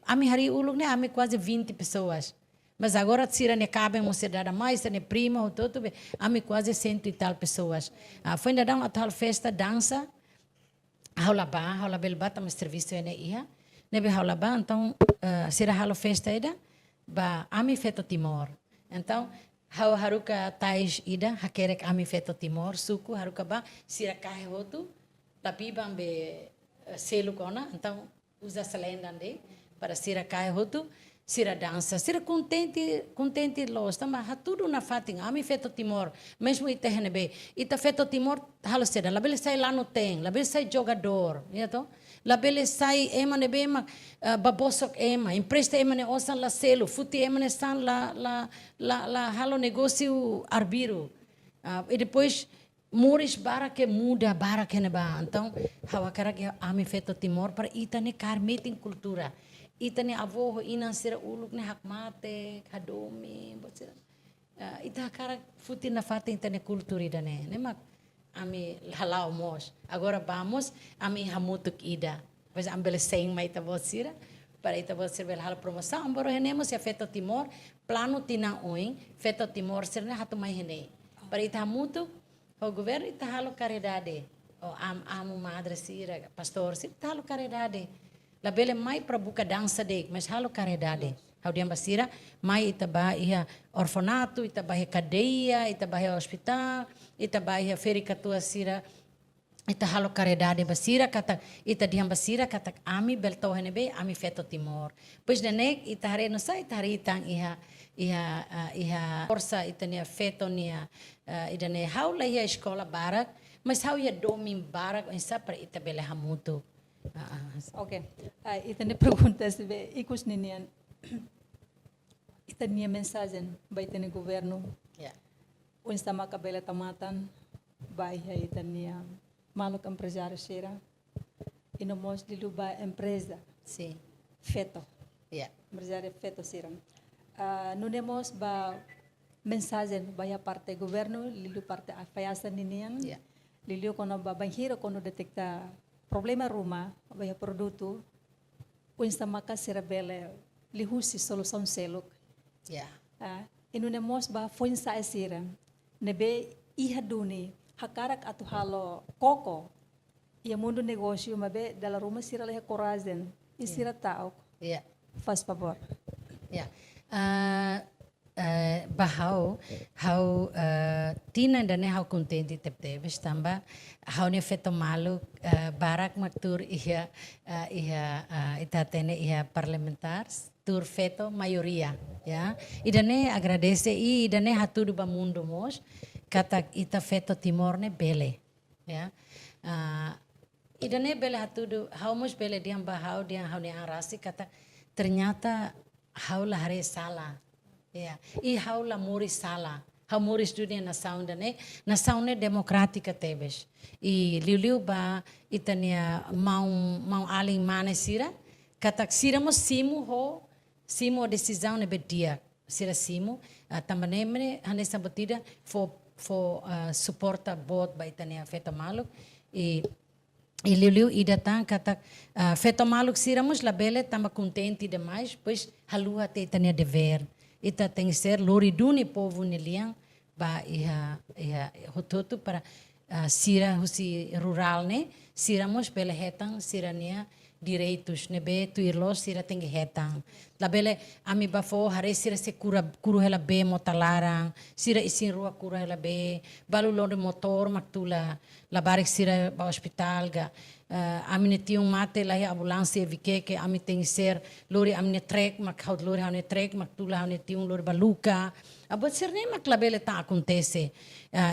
ami hari uluk né ami quase 20 pessoas. Mas agora tira ne cabem uma cidade mais, ne prima ou tudo, ami quase 100 e tal pessoas. Foi ainda dar uma tal festa dança, haula belba também serviço ene ia, nebe haula ba, então sira halo festa ida, ba ami feto Timor. Então haruka tais ida, hakerek ami feto Timor, suku haruka ba, sira kahe hotu, tapi bambe selu kona, então usa selendande para sira kahe hotu. Sira dança, sira contente los, tama tudo na fating, ami feto Timor, mesmo ita henebe, ita feto Timor, halo seda, labele sai lá no tem, labele sai jogador, ya to, labele sai ema nebe ema babosok ema, empresta ema ne osan la selo, futi ema ne san la halo negócio arbiro, e depois Moris bara que muda, bara que neba, então hawakara que ami feto Timor para ita ne kar meeting cultura. Ita ni avo ina sira uluk ni hakmate kadomi bosira ita cara futi na fata ita ni kultura ida ne mak ami halau mos agora vamos ami hamutuk ida pois ambele sem mai ta bosira para ita bosira bel hal promoção boro henemos ya feto Timor plano tina oin feto Timor sira ne hatu mai hene para ita hamutuk o governo ita halo caridade o amu madre sira pastor sira halo caridade labele mai para buka dança de, mas halo caridade. Hau dia basira, mai ita ba ia orfanato, ita ba ia cadeia, ita ba ia hospital, ita ba ia fericatua sira, ita halo caridade basira kata ita dia basira kata ami belto henebe ami feto Timor. Pois nenek ita hare no sai ita hare itang iha força ita nia feto nia ida ne hau la ia escola barak, mas hau ia domim barak ensa para ita bele hamutu. Ok, ita ne pergunta se be ikus ninian ita nia mensagem ba ita ne governo unsa makabela tamatan ba ita nia maluk empresário sera inomos dilu ba empresa feto empresário feto sera nunemos ba mensagem ba ya parte governo lilu parte afayasa ninian lilu kono ba banhiro kono detecta problema rumah, bahaya produto, unsa maka serabele lihusi solução seluk. Inunemos ba fonsa esira, nebe iha duni hakarak atu halo koko, ia mundo negócio mabe dalam rumah sira leha coragem, isira taok. Faz favor. bahau hau tina dane hau contente tepte bestamba hau ne feto malu barak maktur ia itatene ia parlamentars tur feto maioria ya idane agradece idane hatudu ba mundo mos kata ita feto timorne bele ya idane bele hatudu hau mos bele diam bahau dia hau ne arasi kata ternyata hau lah hari salah. Ya, i haula muri sala, hau muri dunia na saunde demokratika tebes. I liu ba itania mau aling mana sira, katak sira mo simu decisão ne bedia, sira simu, também mene hane sabotida for suporta bot ba itania feta maluk e liu ida tan katak feta maluk sira mos labele tamba contente demais, pois halua te itania dever. Ita tem que ser loriduni povo niliang ba iha hototo para sira husi rural ne sira mos bele hetang sira nia direitos nebe tu irlos sira tem que hetang la bele ami bafo hare sira se kuru hela be motalarang sira isin rua kuru hela be balu lori motor maktula la barik sira ba hospital ga amine tiung mate la ya ambulância vikeke ami tem que ser lori amine trek mak haut lori amine trek mak tula amine tiung lori baluka abot ser nem mak labele tá acontece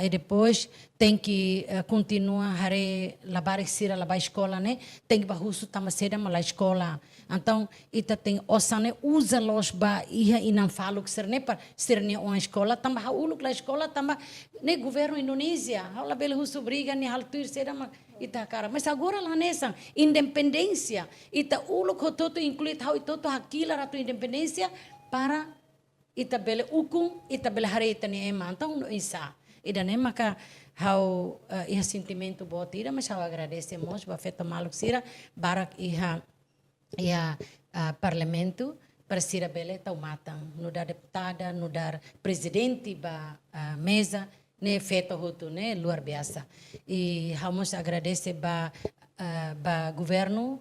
e depois tem que continua hare labar sira labar escola né tem que bahusu tama seda mala escola então ita tem osane usa los ba ia inam faluk ser ne para ser ne uma escola tamba hauluk la escola tamba ne governo Indonésia hala bele husu briga ne hal tuir seda mak ita cara mas agora lá nessa independência ita uluk hototo incluir hau itoto hakila ratu independência para ita bele ukung ita bele hare ita ni ema então no isa ida nem maka hau iha sentimento botira mas hau agradecemos ba feto maluk sira barak iha parlamento para sira bele tau matang no dar deputada no dar presidente ba mesa ne feto hutu ne luar biasa e vamos agradecer ba governo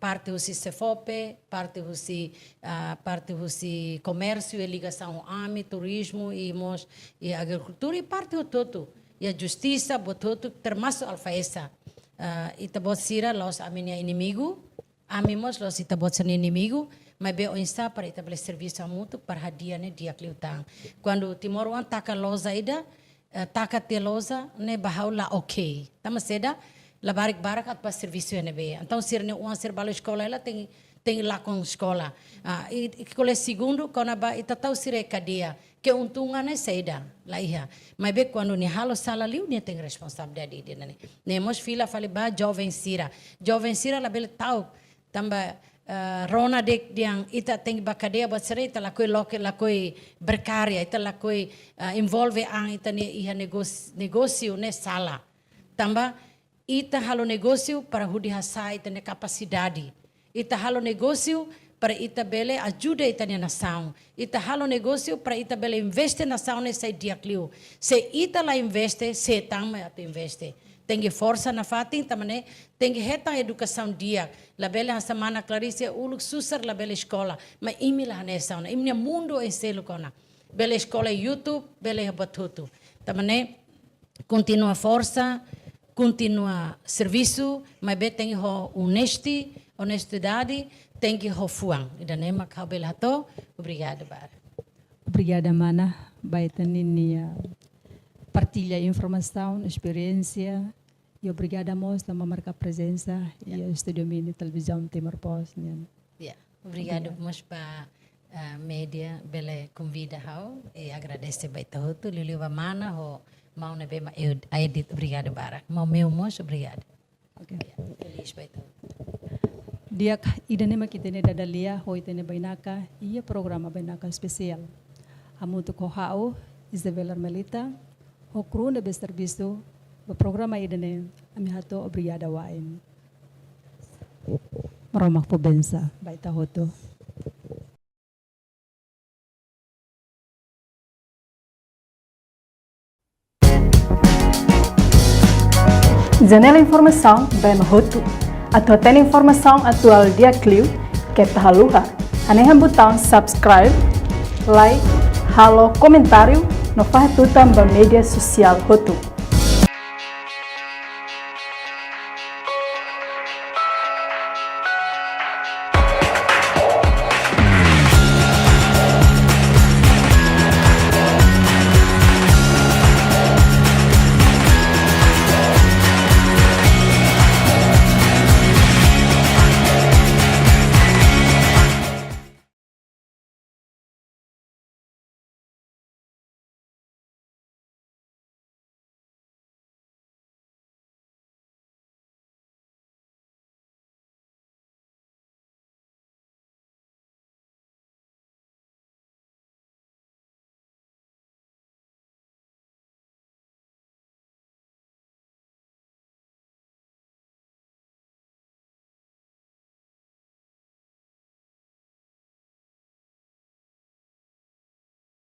parte husi CEFOPE, parte husi comércio e ligação ao AMI, turismo e agricultura e parte o todo e a justiça bototo termasuk alfaesa ita bot sira los aminia inimigo amimos los ita bot sira inimigo mas be onsta para ita bele serviço mútuo para hadia ne dia kliutang quando Timor-Wan taka loza ida taka te loza ne bahau la ok tama seda la barak at serviço NB. Então, se não ser bala escola, ela tem lá com escola. E cole segundo, quando ba itatau sire cadeia, que untungan é saída lá ia. Mas be quando ni halo sala liu ni tem responsabilidade de nene. Nemos fila fale ba jovem sira la bele tau tamba rona dek yang ita tem ba cadeia ba sire ita la koi berkarya ita la koi envolve ang ita ni ia negócio ne sala. Tamba ita halo negócio para hudi hasai tene capacidade. Ita halo negócio para ita bele ajuda ita na nação. Ita halo negócio para ita bele investe na nação nesse dia clio. Se ita la investe, se tama ata investe. Tem força na fatin tamane, tem reta educação dia. La bele a semana Clarice uluk susar la bele escola. Mas imi la nessa, imi mundo em selo kona. Bele escola YouTube, bele batutu. Tamane continua força. Continua serviço, mas bem tem honestidade, tem que fuang. E daí macau belato, obrigada bar. Obrigada mana, baitani partilha informação, experiência e obrigada mos também marcar presença e Estúdio Mini Televisão Timor-Pos. Obrigado mos para média bele convida hau e agradecer baitahoto Liliu mana ho mau nebe ma edit obrigado barak mau meu mos obrigado feliz baito dia idane makitene dadalia hoitene bainaka ia programa bainaka spesial amutu ko hau Isabella Melita ho kru ne serviço o programa idane ami hato obrigada wain maromak po bensa baita hoto. Janela Informação bem mahotu. Atau tem informação atual dia Clio, que tahaluha. Anehan botão subscribe, like, halo comentário no faz tudo também mídia social hotu.